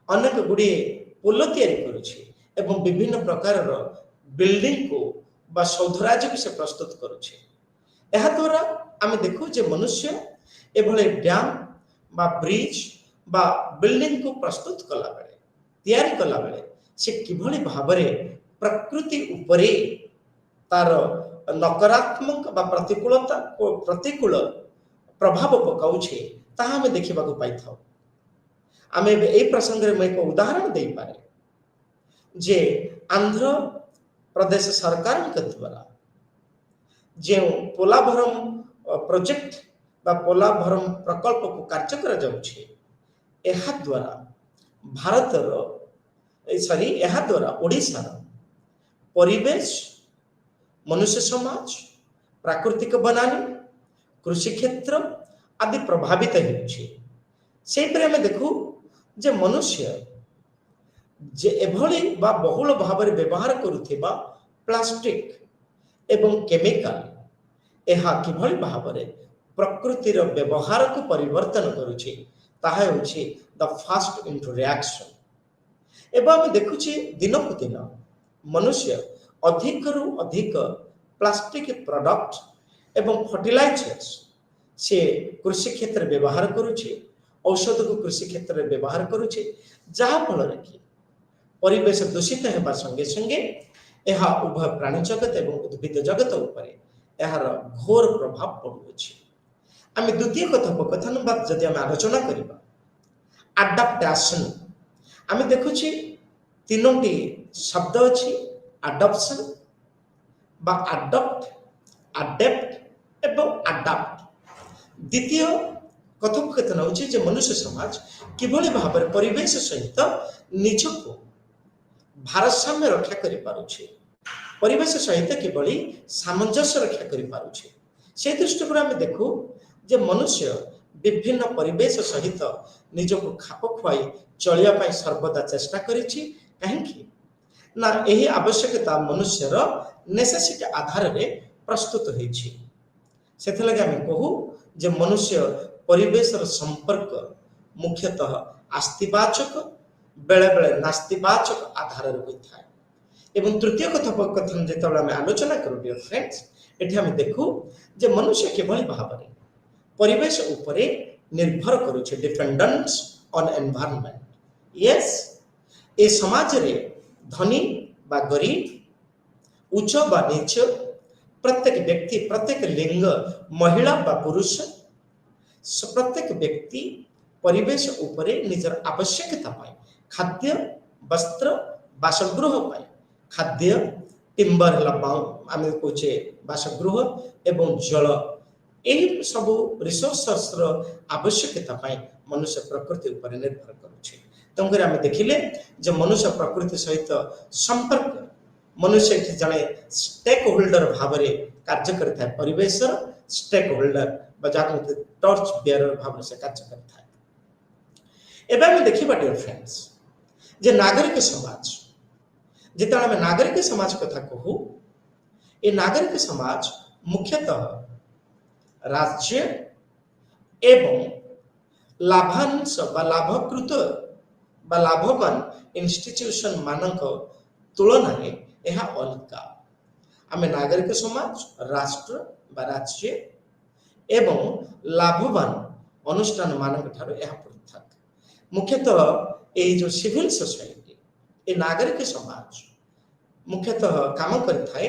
अनेक गुड़िए पोल तैयारी करुछि एवं विभिन्न प्रकार बिल्डिंग को बा सौधराज को से प्रस्तुत करुछि एहा द्वारा आम देखू जे मनुष्य एभले डैम बा ब्रिज बा बिल्डिंग को प्रस्तुत कला बेले तैयारी कला बेले से किभली भाबरे प्रकृति उपरे तार नकारात्मक बा प्रतिकूलता प्रतिकूल प्रभाव पकाउछे ताहा हमें देखिबा को पाइथाउ आमे ए प्रसंग रे मैं एक उदाहरण दे पारे जे आंध्र प्रदेश सरकार के द्वारा जे पोलाभरम प्रोजेक्ट बा पोलाभरम प्रकल्प को कार्य करा जाउछे एहा द्वारा भारतर सॉरी एहा द्वारा ओडिशा परिवेश मनुष्य समाज प्राकृतिक बनानी कृषि क्षेत्र आदि प्रभावित होउछि से पर हमें देखू जे मनुष्य जे एभली बा बहुल भाव में व्यवहार करुथिबा प्लास्टिक एवं केमिकल एहा किभली भाव में प्रकृतिर व्यवहार को परिवर्तन करुछि ताहा होछि द फास्ट इनटू रिएक्शन। एवं हम देखुछि दिन को दिन मनुष्य अधिक रु अधिक प्लास्टिक प्रोडक्ट एवं फर्टिलाइजर्स से कृषि क्षेत्र व्यवहार करुछि, औषध को कृषि क्षेत्र में व्यवहार करुछि, जहा फल कि परिवेश दूषित होगा संगे संगे यह उभय प्राणी जगत एवं उद्भिद जगत उपरे यार घोर प्रभाव पड़ुछि। आम द्वितीय कथोपकथन बात जदि आम आलोचना करबा अडाप्टेशन आम देखुछि तीनोटी शब्द अछि अडॉप्शन बा अडॉप्ट अडेप्ट एवं अडाप्ट। द्वितीय कथोपकथन होछि जे मनुष्य समाज किभली भाव में परिवेश सहित निजको भारसाम्य रक्षा करि पारुछि, परिवेश सहित किभली सामंजस्य रक्षा करि पारुछि। से दृष्टिकोण आम देखू जे मनुष्य विभिन्न परिवेश सहित निजको खाप खुआई चलिया सर्वदा चेष्टा करिछि। काहेकि ना यही आवश्यकता मनुष्यर नेसेसिटी आधार रे प्रस्तुत होइछि। सेथिलागि आम कहू जे मनुष्य परिवेशर संपर्क मुख्यतः आस्तिवाचक बेले बेले नास्तिवाचक आधार होता है। एवं तृतीय कथोपकथन जो आम आलोचना करूँ डियर फ्रेंड्स एठी आम देखू जे मनुष्य किभली भाव में परिवेश उपरे निर्भर करुचे डिपेंडेंस ऑन एनवायरनमेंट। यस ए समाज रे धनी बा गरीब उच्च बा नीच प्रत्येक व्यक्ति प्रत्येक लिंग महिला बा पुरुष प्रत्येक व्यक्ति परिवेश उपरे निजर आवश्यकता पाए खाद्य वस्त्र बासगृह पाए खाद्य टिम्बर आम कहे बासगृह एवं जल यही सबू रिसोर्स आवश्यकता पाए मनुष्य प्रकृति उपर निर्भर करुचे। तेणुक आम देखिले जे मनुष्य प्रकृति सहित संपर्क मनुष्य जड़े स्टेक होल्डर भाव में कार्य करता है, परिवेश स्टेक होल्डर टॉर्च बेयरर भाव से कार्य करता है। एवं आम देखा डियर फ्रेंड्स जे नागरिक समाज जिते आम नागरिक समाज कथा कहू ये नागरिक समाज मुख्यतः राज्य एवं लाभांश बा लाभकृत बा लाभवान इंस्टीट्यूशन मानक तुलना यह अलग। आम नागरिक समाज राष्ट्र बा राज्य एवं लाभवान अनुष्ठान मानक ठारो यह पृथक। मुख्यतः ये जो सिविल सोसाइटी ये नागरिक समाज मुख्यतः काम करथाए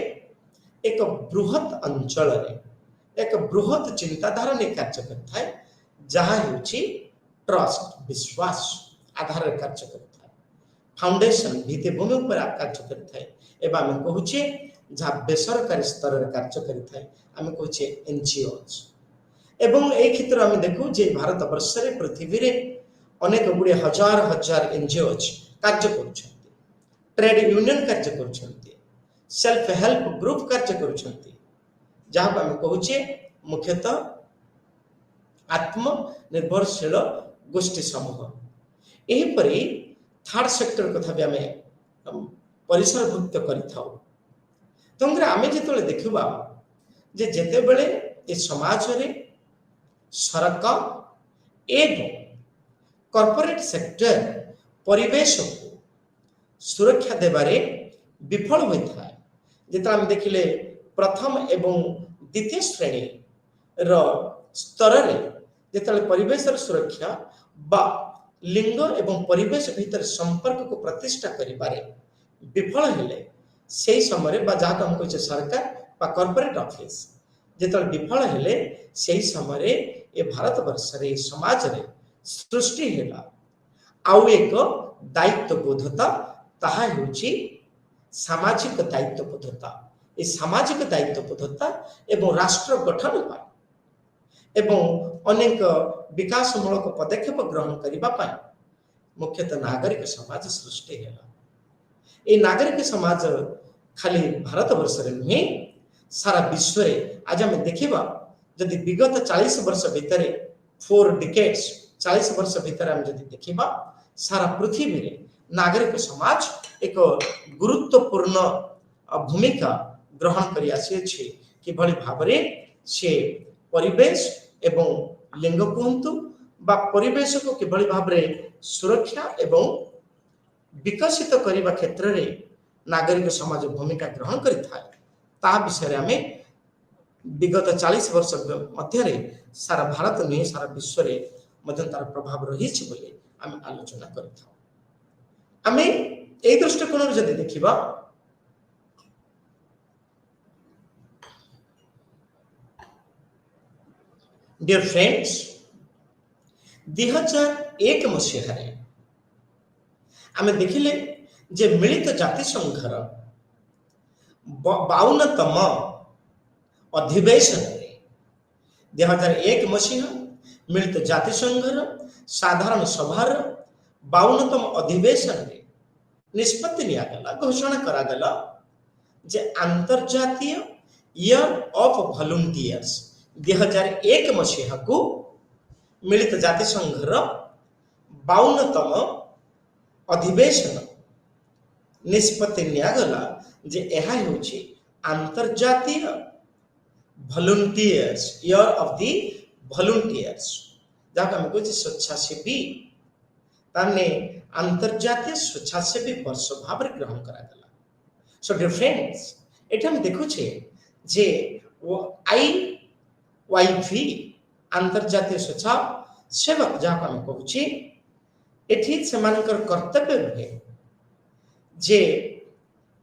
एक बृहत अंचल रे एक बृहत चिंताधारा ने कार्य करता है जहाँ होची ट्रस्ट विश्वास आधार कार्य करता है फाउंडेशन भित्तिभूमि पर कार्य करता है। एवं आम कहूचे जहाँ बेसरकारी स्तर में कार्य करता है आम कहूचे एनजीओज। एवं ए क्षेत्र आम देखू जे भारत वर्ष रे पृथ्वी रे अनेक गुड़े हजार हजार एनजीओज कार्य करुछन्ति, ट्रेड यूनियन कार्य करुछन्ति, सेल्फ हेल्प ग्रुप कार्य करुछन्ति जहाँ आम कहूचे मुख्यतः आत्मनिर्भरशील गोष्ठी समूह। यहीपरि थर्ड सेक्टर कथा भी आम परिसरभुक्त करिथाउ। तेणुकर आम जो देखा जे जेते बेले ए समाज रे सरकार एवं कॉर्पोरेट सेक्टर परिवेश को सुरक्षा देबारे विफल होता है। जिते आम देखिले प्रथम एवं द्वितीय श्रेणी रो स्तर रे जिते परिवेश सुरक्षा बा लिंग एवं परिवेश भीतर संपर्क को प्रतिष्ठा करिबारे विफल हेले से समय बा जहाँ हम कहे सरकार बा कॉर्पोरेट ऑफिस जिते विफल हेले से समय ए भारत वर्ष रे समाज रे सृष्टि हेला आउ एक दायित्वबोधता ताहा होची सामाजिक दायित्वबोधता। ये सामाजिक दायित्वबोधता एवं राष्ट्र गठन पाए एवं अनेक विकासमूलक पदक्षेप ग्रहण करने मुख्यतः नागरिक समाज सृष्टि है। ये नागरिक समाज खाली भारत वर्ष रे नुहे सारा विश्व रे आज आम देखा जदि विगत 40 वर्ष भितर 4 डिकेड्स 40 वर्ष भितर आम जदि देखा सारा पृथ्वी रे नागरिक समाज एक गुरुत्वपूर्ण भूमिका ग्रहण करि आसी किभଳି भाबरे से परिवेश एवं लिंग कुहतु बा परिवेश को किभଳି भाबरे सुरक्षा एवं विकसित करने क्षेत्र में नागरिक समाज भूमिका ग्रहण करिथा विषय में विगत 40 वर्ष मध्य सारा भारत नुहे सारा विश्व में तार प्रभाव रही आम आलोचना करें यही दृष्टिकोण जदि देखा डियर फ्रेंड्स 2001 मसीह आम देखिले जे मिलित जातिसंघर 52तम अधिवेशन 2001 मसीहा मिलित जातिसंघर साधारण सभार 52तम अधिवेशन निष्पत्ति नियागला घोषणा करागला जे अंतर्जातीय ईयर ऑफ वॉलंटियर्स 2001 मसीहा को मिलित जातिसंघर 52तम अधिवेशन निष्पत्ति नियागला जे एहा होछि अंतर्जातीय volunteers year of the volunteers जहाँ हम कहते स्वेच्छासेवी ताने अंतर्जातीय स्वेच्छासेवी वर्ष भाव ग्रहण करागला सो डियर फ्रेंड्स एटा हम देखुछे जे IYV अंतर्जातीय स्वेच्छासेवक जहाँ हम कहूछि एठी सेमानकर कर्तव्य रहे जे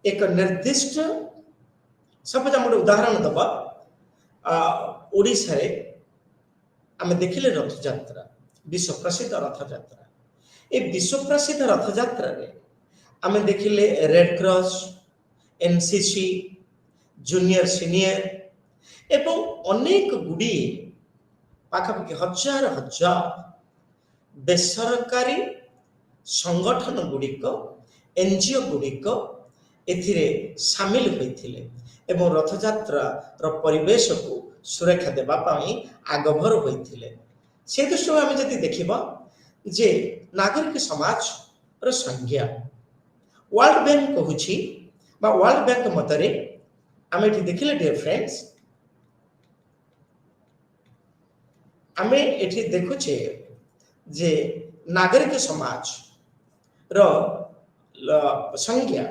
एक निर्दिष्ट सपोज हम उदाहरण दबा ओडिशा रे आम देखिले रथ यात्रा विश्व प्रसिद्ध रथ यात्रा ए विश्व प्रसिद्ध रथ यात्रा रे आम देखिले red cross NCC junior senior एवं अनेक गुडी पाखापाखि हजार हजार बेसरकारी संगठन गुड़िक एनजीओ गुड़िक एथिरे सामिल होइथिले एवं रथयात्रा परिवेश को सुरक्षा देबा पाई आगभर होइथिले से दृष्टि आम जदि देखिबा जे नागरिक समाज रो संज्ञा वर्ल्ड बैंक कहूछि बा वर्ल्ड बैंक मतरे आम एठी देखिले डियर फ्रेंड्स आम एठी देखुछे जे नागरिक समाज रो संज्ञा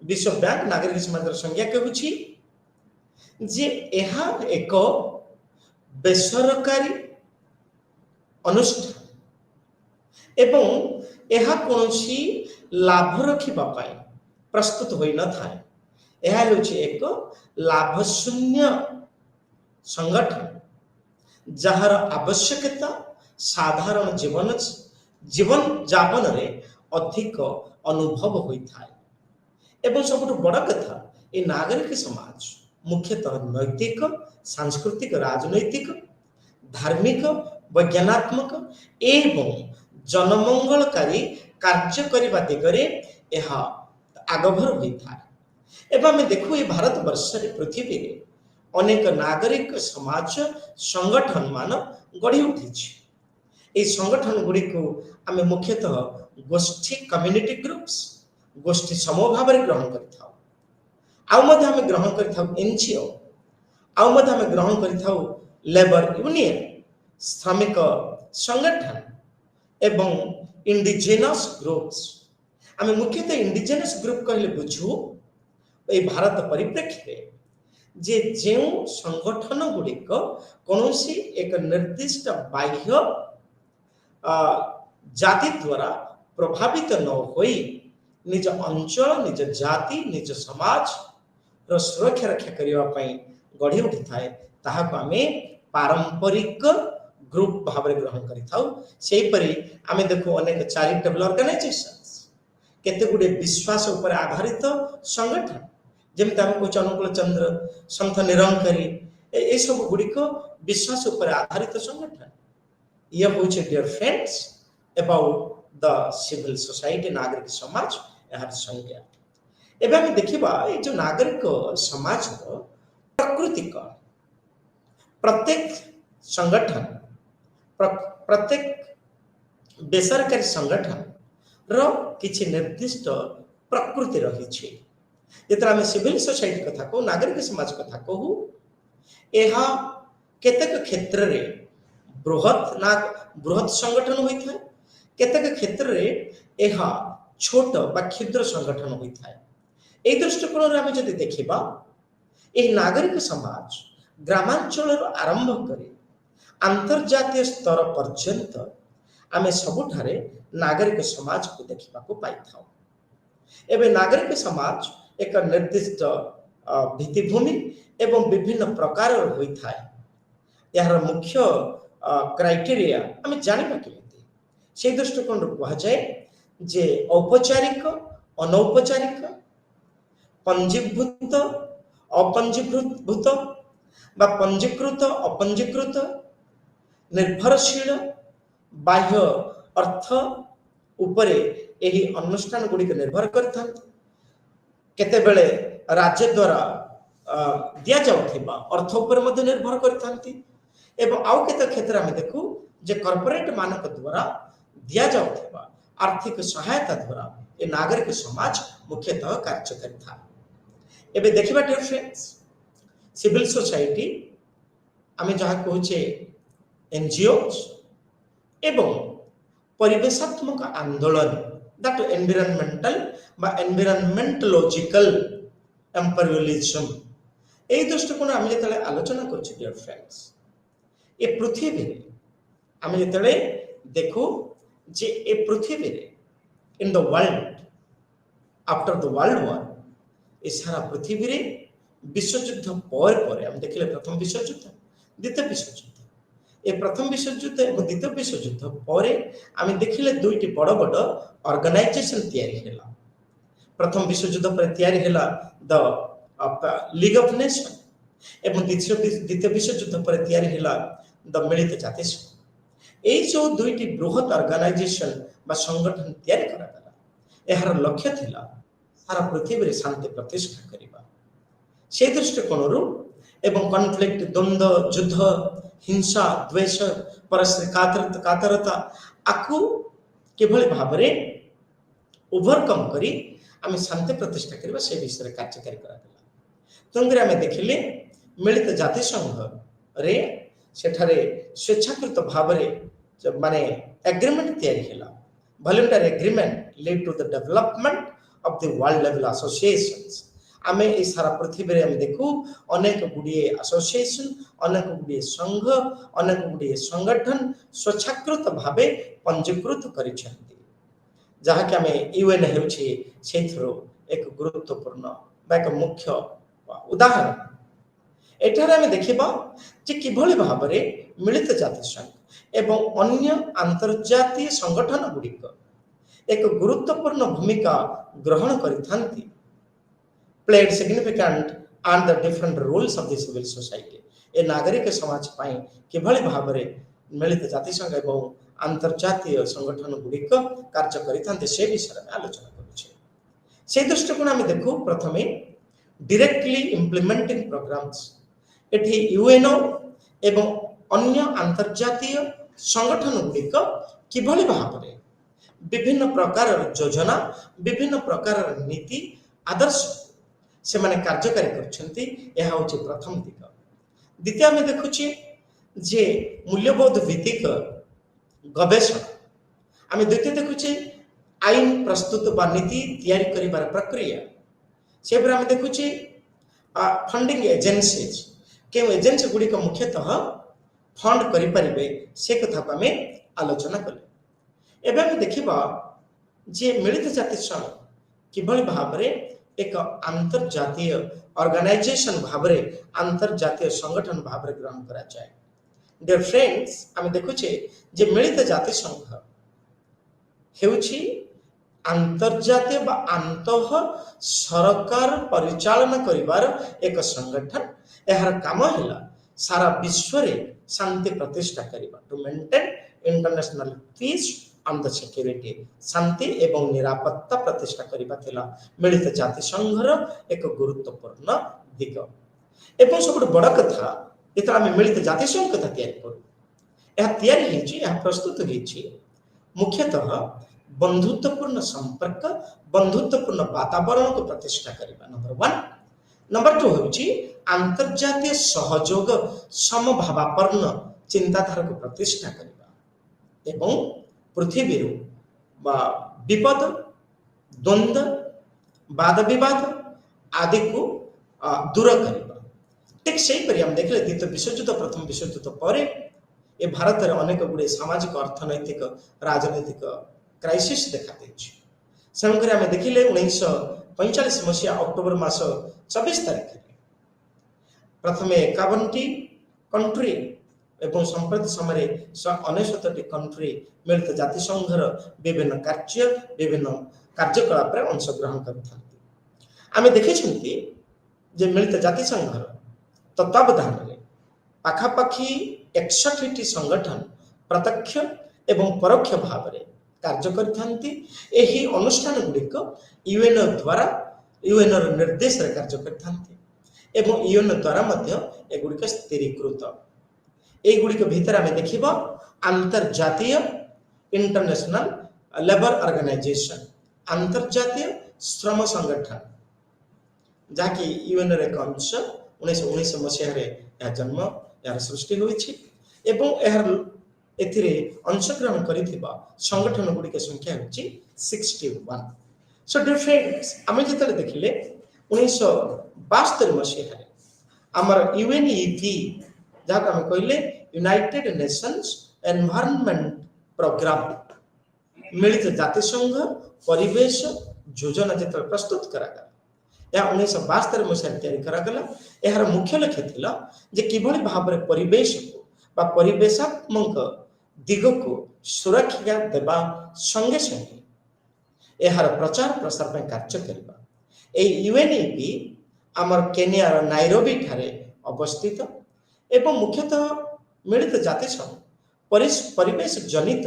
विश्व बैंक नागरिक समाज संज्ञा कहूछि जे एहा एक बेसरकारी अनुष्ठान एवं एहा कोनसी लाभ रखिबा पाई प्रस्तुत होई न थाए एहा होछि एक लाभ शून्य संगठन जहार आवश्यकता साधारण जीवन जापन रे अधिक अनुभव होता है एवं सब बड़ कथा ये नागरिक समाज मुख्यतः नैतिक सांस्कृतिक राजनैतिक धार्मिक वैज्ञानात्मक एवं जनमंगलकारी कार्य करने दिगरे यह आगभर होता है एवं आम देखू ये भारत वर्ष पृथ्वी रे अनेक नागरिक समाज संगठन मान गढ़ी उठी ये संगठन गुड़ी को आम मुख्यतः गोष्ठी कम्युनिटी ग्रुप्स गोष्ठी समूह भाव ग्रहण कर ग्रहण कर एनजीओ आम ग्रहण कर लेबर यूनियन श्रमिक संगठन एवं इंडिजिनस ग्रुप्स आम मुख्यतः इंडिजिनस ग्रुप कहले बुझू ये भारत परिप्रेक्षी जे जो संगठन गुड़िक कौन एक निर्दिष्ट बाह्य जाति द्वारा प्रभावित न होई निज अंचल निज जाति निज समाज रो सुरक्षा रक्षा करने गढ़ी उठी थाए ताहाको आमे पारंपरिक ग्रुप भाव ग्रहण करी आमे देखो अनेक चैरिटेबल ऑर्गेनाइजेशंस केते गुडे विश्वास उपर आधारित संगठन जेमते आमे कहू अनुकूल चंद्र संत निरंकारी ए सब गुड़िक विश्वास उपर आधारित संगठन ये हूँ dear friends about the civil society नागरिक समाज यार संज्ञा एवं आम देखा ये जो नागरिक समाज प्रकृति कौन प्रत्येक संगठन प्रत्येक बेसरकारी संगठन ର କିଛି ନିର୍ଦ୍ଦିଷ୍ଟ ପ୍ରକୃତି ରହିଛି। ଯେତେବେଳେ ଆମେ ସିଭିଲ ସୋସାଇଟି କଥା କହୁ, ନାଗରିକ ସମାଜ କଥା କହୁ, ଏହା କେତେକ କ୍ଷେତ୍ରରେ ବୃହତ ସଂଗଠନ ହୋଇଥାଏ, କେତେକ କ୍ଷେତ୍ରରେ ଏହା ଛୋଟ ବା କ୍ଷୁଦ୍ର ସଂଗଠନ ହୋଇଥାଏ। এই ଦୃଷ୍ଟିକୋଣରୁ ଆମେ ଯଦି ଦେଖିବା, ଏହି ନାଗରିକ ସମାଜ ଗ୍ରାମାଞ୍ଚଳରୁ ଆରମ୍ଭ କରି ଆନ୍ତର୍ଜାତୀୟ ସ୍ତର ପର୍ଯ୍ୟନ୍ତ ଆମେ ସବୁଠାରେ ନାଗରିକ ସମାଜକୁ ଦେଖିବାକୁ ପାଇଥାଉ। ଏବେ ନାଗରିକ ସମାଜ ଏକ ନିର୍ଦ୍ଦିଷ୍ଟ ଭିତ୍ତିଭୂମି ଏବଂ ବିଭିନ୍ନ ପ୍ରକାରର ହୋଇଥାଏ। ଏହାର ମୁଖ୍ୟ କ୍ରାଇଟେରିଆ ଆମେ ଜାଣିବା କେମିତି? ସେହି ଦୃଷ୍ଟିକୋଣରୁ କୁହାଯାଏ ଯେ ଔପଚାରିକ, ଅନୌପଚାରିକ, ପଞ୍ଜୀଭୂତ, ଅପଞ୍ଜୀଭୂତ ବା ପଞ୍ଜୀକୃତ, ଅପଞ୍ଜୀକୃତ, ନିର୍ଭରଶୀଳ, ବାହ୍ୟ ଅର୍ଥ ଉପରେ ଏହି ଅନୁଷ୍ଠାନ ଗୁଡ଼ିକ ନିର୍ଭର କରିଥାନ୍ତି। କେତେବେଳେ ରାଜ୍ୟ ଦ୍ୱାରା ଦିଆଯାଉଥିବା ଅର୍ଥ ଉପରେ ମଧ୍ୟ ନିର୍ଭର କରିଥାନ୍ତି ଏବଂ ଆଉ କେତେ କ୍ଷେତ୍ରରେ ଆମେ ଦେଖୁ ଯେ କର୍ପୋରେଟ ମାନଙ୍କ ଦ୍ୱାରା ଦିଆଯାଉଥିବା ଆର୍ଥିକ ସହାୟତା ଦ୍ୱାରା ଏ ନାଗରିକ ସମାଜ ମୁଖ୍ୟତଃ କାର୍ଯ୍ୟ କରିଥାଏ। ଏବେ ଦେଖିବା ଡିୟର ଫ୍ରେଣ୍ଡସ୍, ସିଭିଲ ସୋସାଇଟି ଆମେ ଯାହା କହୁଛେ ଏନଜିଓ ଏବଂ ପରିବେଶାତ୍ମକ ଆନ୍ଦୋଳନ, that environmental বা environmentological imperialism, এই দৃষ্টিকোণ আমি যেତେବେଳେ আলোচনা করছি ডিয়ার ফ্রেন্ডস, এ পৃথিবীরে আমি যেতেବେଳେ দেখু যে এ পৃথিবীরে in the world after the world war, এ সারা পৃথিবীরে বিশ্বযুদ্ধ পরে আমি দেখিলে প্রথম বিশ্বযুদ্ধ, দ্বিতীয় বিশ্বযুদ্ধ, এ প্রথম বিশ্বযুদ্ধ এবং দ্বিতীয় বিশ্বযুদ্ধ পরে আমি দেখিলে দুইটি বড় বড় অর্গানাইজেশন তৈরি হলা। প্রথম বিশ্বযুদ্ধ পরে তৈরি হলা দ লিগ অফ নেশন এবং দ্বিতীয় বিশ্বযুদ্ধ পরে তৈরি হলা দ মিলিত জাতিসংঘ। এই যে দুইটি বৃহৎ অর্গানাইজেশন বা সংগঠন তৈরি করা, এর লক্ষ্য লা সারা পৃথিবীরে শান্তি প্রতিষ্ঠা করা। সেই দৃষ্টিকোণରୁ এবং কনফ্লিক্ট, দ্বন্দ্ব, যুদ্ধ, হিংসা, দ্বেষ, পরস্পর কাতরতা আকু কিভাবে ভাবে ওভরকম করি আমি শান্তি প্রতিষ্ঠা করা সে বিষয়ে কার্যকারী করা। তেমনি আমি দেখিলে মিলিত জাতিসংঘরে সেঠারে স্বেচ্ছাকৃত ভাবে মানে এগ্রিমেন্ট তৈরি হলা। Voluntary agreement lead to the development of the world level associations. আমি এই সারা পৃথিবীরে আমি দেখু অনেক গুড়িয়ে আসোসিয়েশন, অনেক গুড়িয়ে সংঘ, অনেক গুড়িয়ে সংগঠন স্বেচ্ছাকৃত ভাবে পঞ্জীকৃত করেছেন, যাহাকে আমি ইউএন হেউছি সেইথর এক গুরুত্বপূর্ণ বা এক মুখ্য উদাহরণ। এটারে আমি দেখিবা যে কিভাবে ভাবে মিলিত জাতিসংঘ এবং অন্য আন্তর্জাতীয় সংগঠন গুড়িক এক গুরুত্বপূর্ণ ভূমিকা গ্রহণ করে থাকি, played significant and the different roles of the civil society। ए नागरिक समाज पाई किभଳି भाबरे मिलित जातिसंघ एवं अंतर्जातीय संगठन गुड़िक कार्य करिथान्ते से विषय में आलोचना करूछे। से दृष्टिकोण आम देखू प्रथमे डायरेक्टली इम्प्लीमेंटिंग प्रोग्राम्स। एठी यूएनओ एवं अन्य अंतर्जातीय संगठन गुड़िक किभଳି भाबरे विभिन्न प्रकार योजना, विभिन्न प्रकार नीति आदर्श से माने कार्यकारी करछन्ती, यह होछि प्रथम दिग। द्वितीय आम देखुचे जे मूल्यबोध भित्तिक गवेषणा। आम द्वितीय देखुचे आईन प्रस्तुत बा नीति तैयारी करिबार प्रक्रिया। से आम देखुचे फंडिंग एजेंसीज, के एजेंसी गुड़िक मुख्यतः फंड करिपारिबे से कथा को आम आलोचना कले। एबे आम देखिबा जे मिलित जातिसंघ किभଳି भाबरे एक अंतर्जातीय ऑर्गेनाइजेशन भावरे, अंतर्जातीय संगठन भावरे ग्रहण करा जाए। डियर फ्रेंड्स, आम देखुचे जे मिलित जातिसंघ हेउछि अंतर्जातीय बा अंतः सरकार परिचालन करिवार एक संगठन। एहर काम हैला सारा विश्व रे शांति प्रतिष्ठा करिबा, to maintain international peace and the security. शांति एवं निरापत्ता प्रतिष्ठा करिबा थिला मिलित जातिसंघर एक गुरुत्वपूर्ण दिग। एवं सब बड़ कथा जेत आम मिलित जातिसंघ कथा तैयारी करूँ, यह तैयारी होइछि, यह प्रस्तुत होइछि मुख्यतः बंधुत्वपूर्ण संपर्क बंधुत्वपूर्ण वातावरण को प्रतिष्ठा करबा नंबर 1। नंबर 2 होची अंतर्जातीय सहयोग समभावापन्न चिंताधारा को प्रतिष्ठा करबा एवं पृथ्वी विपद द्वंद्व वाद विवाद आदि को दूर करबा। ठीक से परि हम देखले द्वितीय विश्वयुद्ध प्रथम विश्वयुद्ध पर ए भारत रे अनेक गुडे सामाजिक अर्थनैतिक राजनैतिक क्राइसिस देखा देछि। संकर हम देखिले 1945 मसीहा अक्टोबर मास 24 तारिख रे प्रथमे 51टी कंट्री एवं संप्रति समय 169टी कंट्री मिलित जातिसंघर विभिन्न कार्यकलाप अंशग्रहण करथांती। आमे देखिछंती जे मिलित जातिसंघर तत्वावधान रे पाखापाखी 61टी संगठन प्रत्यक्ष एवं परोक्ष भाव रे कार्य करथांती। एही अनुष्ठान गुडिक यूएन द्वारा यूएन र निर्देश रे कार्य करथांती एवं यूएन द्वारा मध्य एगुडिक स्थिरीकृत। एगुडिक भीतर आमे देखिबा अंतर्जातीय इंटरनेशनल लेबर ऑर्गेनाइजेशन अंतर्जातीय श्रम संगठन जाकि यूएन रे अंश 1919 मसीह रे या जन्म यार सृष्टि होईछि एवं एहर एथिरे अंशग्रहण करिथिबा संगठन गुडी के संख्या होछि 61। सो डियर फ्रेंड्स आमे जेतले देखिले 1972 मसीह रे हमर यूएनईपी जाका हम कहले यूनाइटेड नेशंस एनवायरनमेंट प्रोग्राम मिलित जातिसंघ परिवेश योजना जेतले प्रस्तुत करागला या 1972 मसीह तैयारी करागला। एहर मुख्य लक्ष्य थिला जे किभଳି भाबरे परिवेश को बा परिवेशात्मक दिग को सुरक्षा देबा संगे संगे एहर प्रचार प्रसार में कार्य करबा। ए यूएनईपी हमर केनिया र नाइरोबी ठारे अवस्थित एवं मुख्यतः मिलित जातिसंघ परिवेश जनित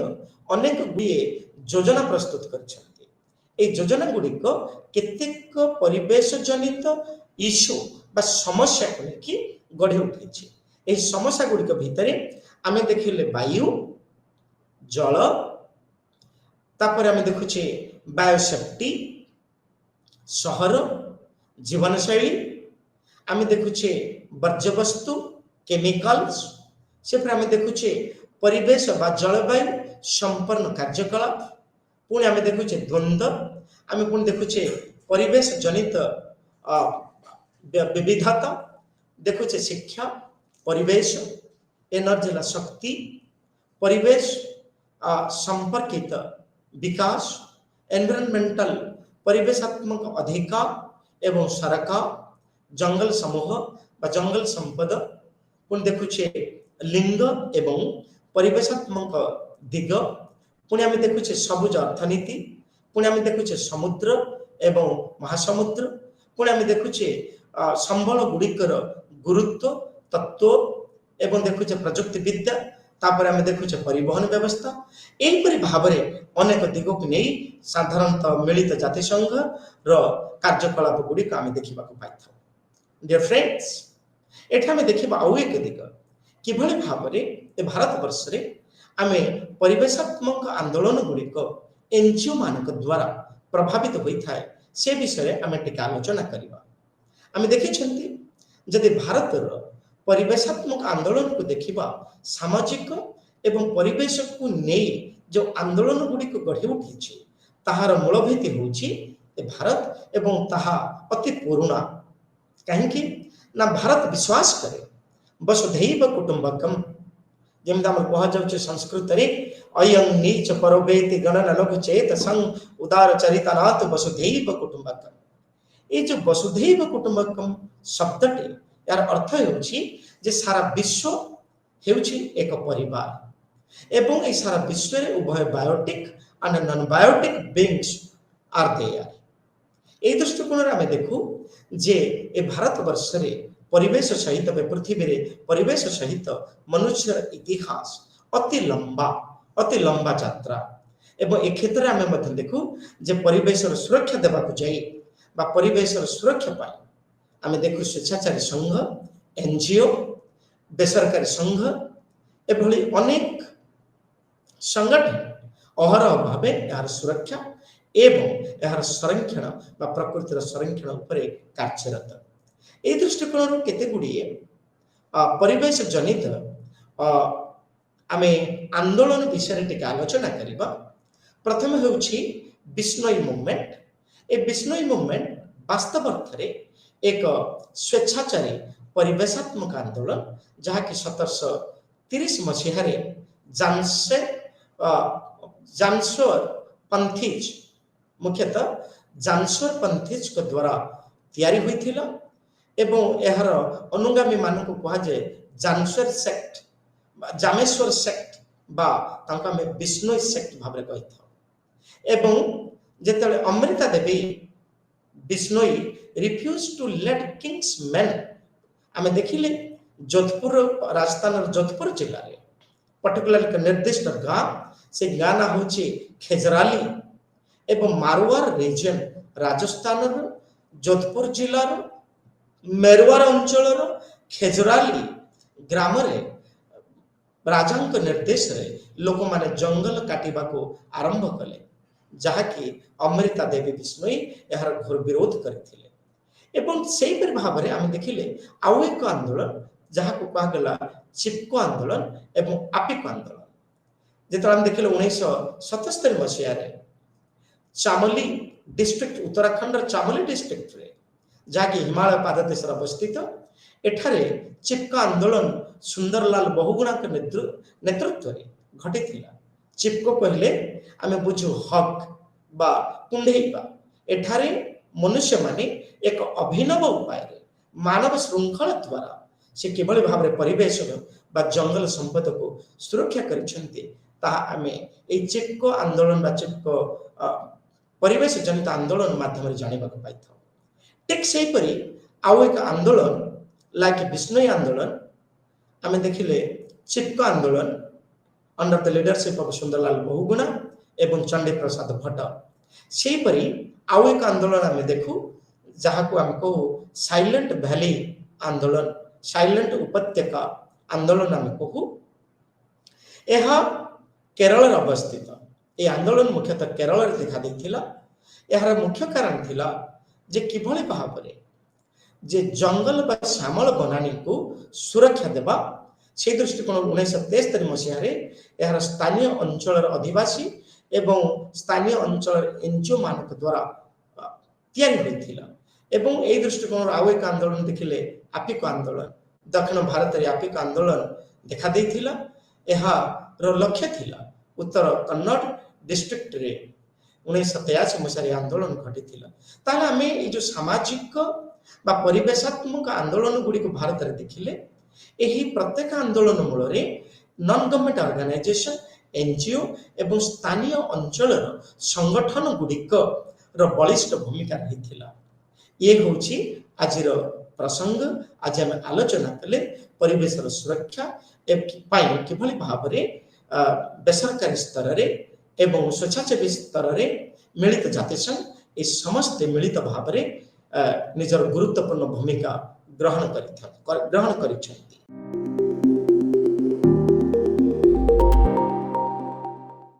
अनेक गुए योजना प्रस्तुत करछन्ति। ए योजना गुडिक केतेक परिवेश जनित इश्यू बा समस्या को लेकि गढ़ी उठैछि। ए समस्या गुडिक भितरे आमे देखिले वायु जल तापर आमे देखुछे बायोसेफ्टी शहर जीवन शैली आमे देखुछे वर्ज्य वस्तु केमिकल्स से आमे देखुछे परिवेश बा जलवायु संपन्न कार्यकलाप पुणी आमे देखुछे द्वंद्व आमे पुणी देखुछे परिवेश जनित विविधता देखुछे शिक्षा परिवेश एनर्जी ला शक्ति परिवेश संपर्कित विकास एनवायरमेंटल परिवेशात्मक अधिकार एवं सरकार जंगल समूह बा जंगल संपद पुणी देखुछे लिंग एवं परिवेशात्मक दिग पुणी आमे देखुछे सबुज अर्थनीति पुणी आमे देखुछे समुद्र एवं महासमुद्र पुणी आमे देखुछे संबल गुड़िकर गुरुत्व तत्व एवं देखुछे प्रजुक्ति विद्या तापर आमे देखुछे परिवहन व्यवस्था एहिपरि भाबरे अनेक दिग को नै साधारणतः मिलित जातिसंघ रो कार्यकलाप गुड़िक आमे देखिबा को पाइथौ। डियर फ्रेंड्स एठा आमे देखिबा आउ एक दिग किभଳି भाबरे ए भारत वर्ष रे आमे परिवेशात्मक आंदोलन गुड़िक एनजीओ मानक द्वारा प्रभावित होई थाए से विषय आमे टिका आलोचना करिबा। आमे देखिछंती जदि भारत रो परिवेशात्मक आंदोलन को देखिबा सामाजिक एवं परिवेश को नै जो आंदोलन गुड़िक गढ़ी उठिछि ताहार मूल भित्ति होछि ए भारत एवं ताहा अति पुराना काहेकि ना भारत विश्वास करे वसुधैव कुटुंबकम जेमदा हम कह जाउछ संस्कृत रे अयं नीच परवेति गणन लघु चेत संग उदार चरितनाथ वसुधैव कुटुंबकम। ए जो वसुधैव कुटुंबकम शब्दटे यार अर्थ होछि जे सारा विश्व हेउछि एक परिवार एवं ए सारा विश्व रे उभय biotic and non biotic beings are there. ए दृष्टिकोण रे हम देखु जे ए भारत वर्ष रे परिवेश सहित पृथ्वी रे परिवेश सहित मनुष्य इतिहास अति लंबा यात्रा एवं ए क्षेत्र में मध्य देखु जे परिवेश सुरक्षा देबा को जाई बा परिवेश सुरक्षा पाई आमे देखु स्वेच्छाचारी संघ एनजीओ बेसरकारी संघ एभली अनेक संगठन अहरह भाव यार सुरक्षा एवं यार संरक्षण बा प्रकृतिर संरक्षण उपरे कार्यरत। ए दृष्टिकोण केते गुड़िए परिवेश जनित आमे आंदोलन विषय टिके आलोचना करिबा। प्रथम होउछि बिश्नोई मूवमेंट। ए बिश्नोई मूवमेंट वास्तव अर्थ रे एक स्वेच्छाचारी परिवेशात्मक आंदोलन जहाँ कि 1730 मसीह जानसोर पंथीज मुख्यतः जानसोर पंथीज को द्वारा तैयारी होइथिला एवं एहर अनुगामी मानक कहा जाए जानसोर सेक्ट जामेश्वर सेक्ट बा तांका में बिश्नोई सेक्ट भाबरे कहि था। एवं जेतले Amrita Devi Bishnoi refuse to let king's men आमे देखिले जोधपुर राजस्थान जोधपुर जिल्ला रे पर्टिकुलर एक निर्दिष्ट गांव से गाँ ना होची खेजराली एवं मारवाड़ रीजन राजस्थान जोधपुर जिला मेरवार अंचल खेजराली ग्राम रे राजांक निर्देश रे लोक माने जंगल काटिबा को आरंभ कले जहा कि अमृता देवी बिश्नोई यार घोर विरोध करथिले। एवं सेही पर भाव रे आमे देखिले आउ एक आंदोलन जहा को कहा गला चिपको आंदोलन एवं आपिको आंदोलन। जेतरा हम देखिले 1977 मसीहा रे चामोली डिस्ट्रिक्ट उत्तराखंड चामोली डिस्ट्रिक्ट रे जहा कि हिमालय पाददेश अवस्थित एठारे चिपका आंदोलन सुंदरलाल बहुगुणा के नेतृत्व रे घटिथिला। चिपको कहले आमे बुझु हक बा कुंडेइबा। एठारे मनुष्य माने एक अभिनव उपाय रे मानव श्रृंखला द्वारा से किभଳି भाव रे परिवेश बा जंगल संपद को सुरक्षा करिसेंती ता आमे ए चिपको आंदोलन बा चिपको परिवेश जनित आंदोलन माध्यम रे जानिबा को पाइथौ। ठीक सेही परि आउ एक आंदोलन लाइक बिश्नोई आंदोलन आमे देखिले Chipko Andolan under the leadership of Sunderlal Bahuguna एवं चंडी प्रसाद भट्ट। सेही परि आउ एक आंदोलन आमे देखु जहा को हमको साइलेंट वैली आंदोलन साइलेंट उपत्यका आंदोलन आमे कहू। यह केरल अवस्थित ए आंदोलन मुख्यतः केरल रे देखा देथिला। यार मुख्य कारण थिला जे किभଳି भाव रे जे जंगल बा श्यामल बनानी को सुरक्षा देबा से दृष्टिकोण 1973 मसीह रे यार स्थानीय अंचल अधिवासी एवं स्थानीय अंचल एनजीओ मानक द्वारा तैयारी होइथिला। एवं ए दृष्टिकोण आउ एक आंदोलन देखिले आपिको आंदोलन दक्षिण भारत रे आपिको आंदोलन देखा देथिला। एहा रो लक्ष्य थिला उत्तर कन्नड़ डिस्ट्रिक्ट रे 1983 मसीह आंदोलन घटिथिला। ताले आमे ए जो सामाजिक बा परिवेशात्मक आंदोलन गुडी को भारत रे देखिले एही प्रत्येक आंदोलन मूल रे नॉन गवर्नमेंट ऑर्गेनाइजेशन एनजीओ एवं स्थानीय अंचल संगठन गुडिक रो बलिष्ठ भूमिका रहिथिला। ये होची आजिर प्रसंग। आज हम आलोचना कले परिवेश सुरक्षा एवं किभଳି भाव रे बेसरकारी स्तर रे एवं स्वेच्छासेवी स्तर रे मिलित जातिसंघ ए समस्त मिलित भाव रे निजर गुरुत्वपूर्ण भूमिका ग्रहण करिछथि।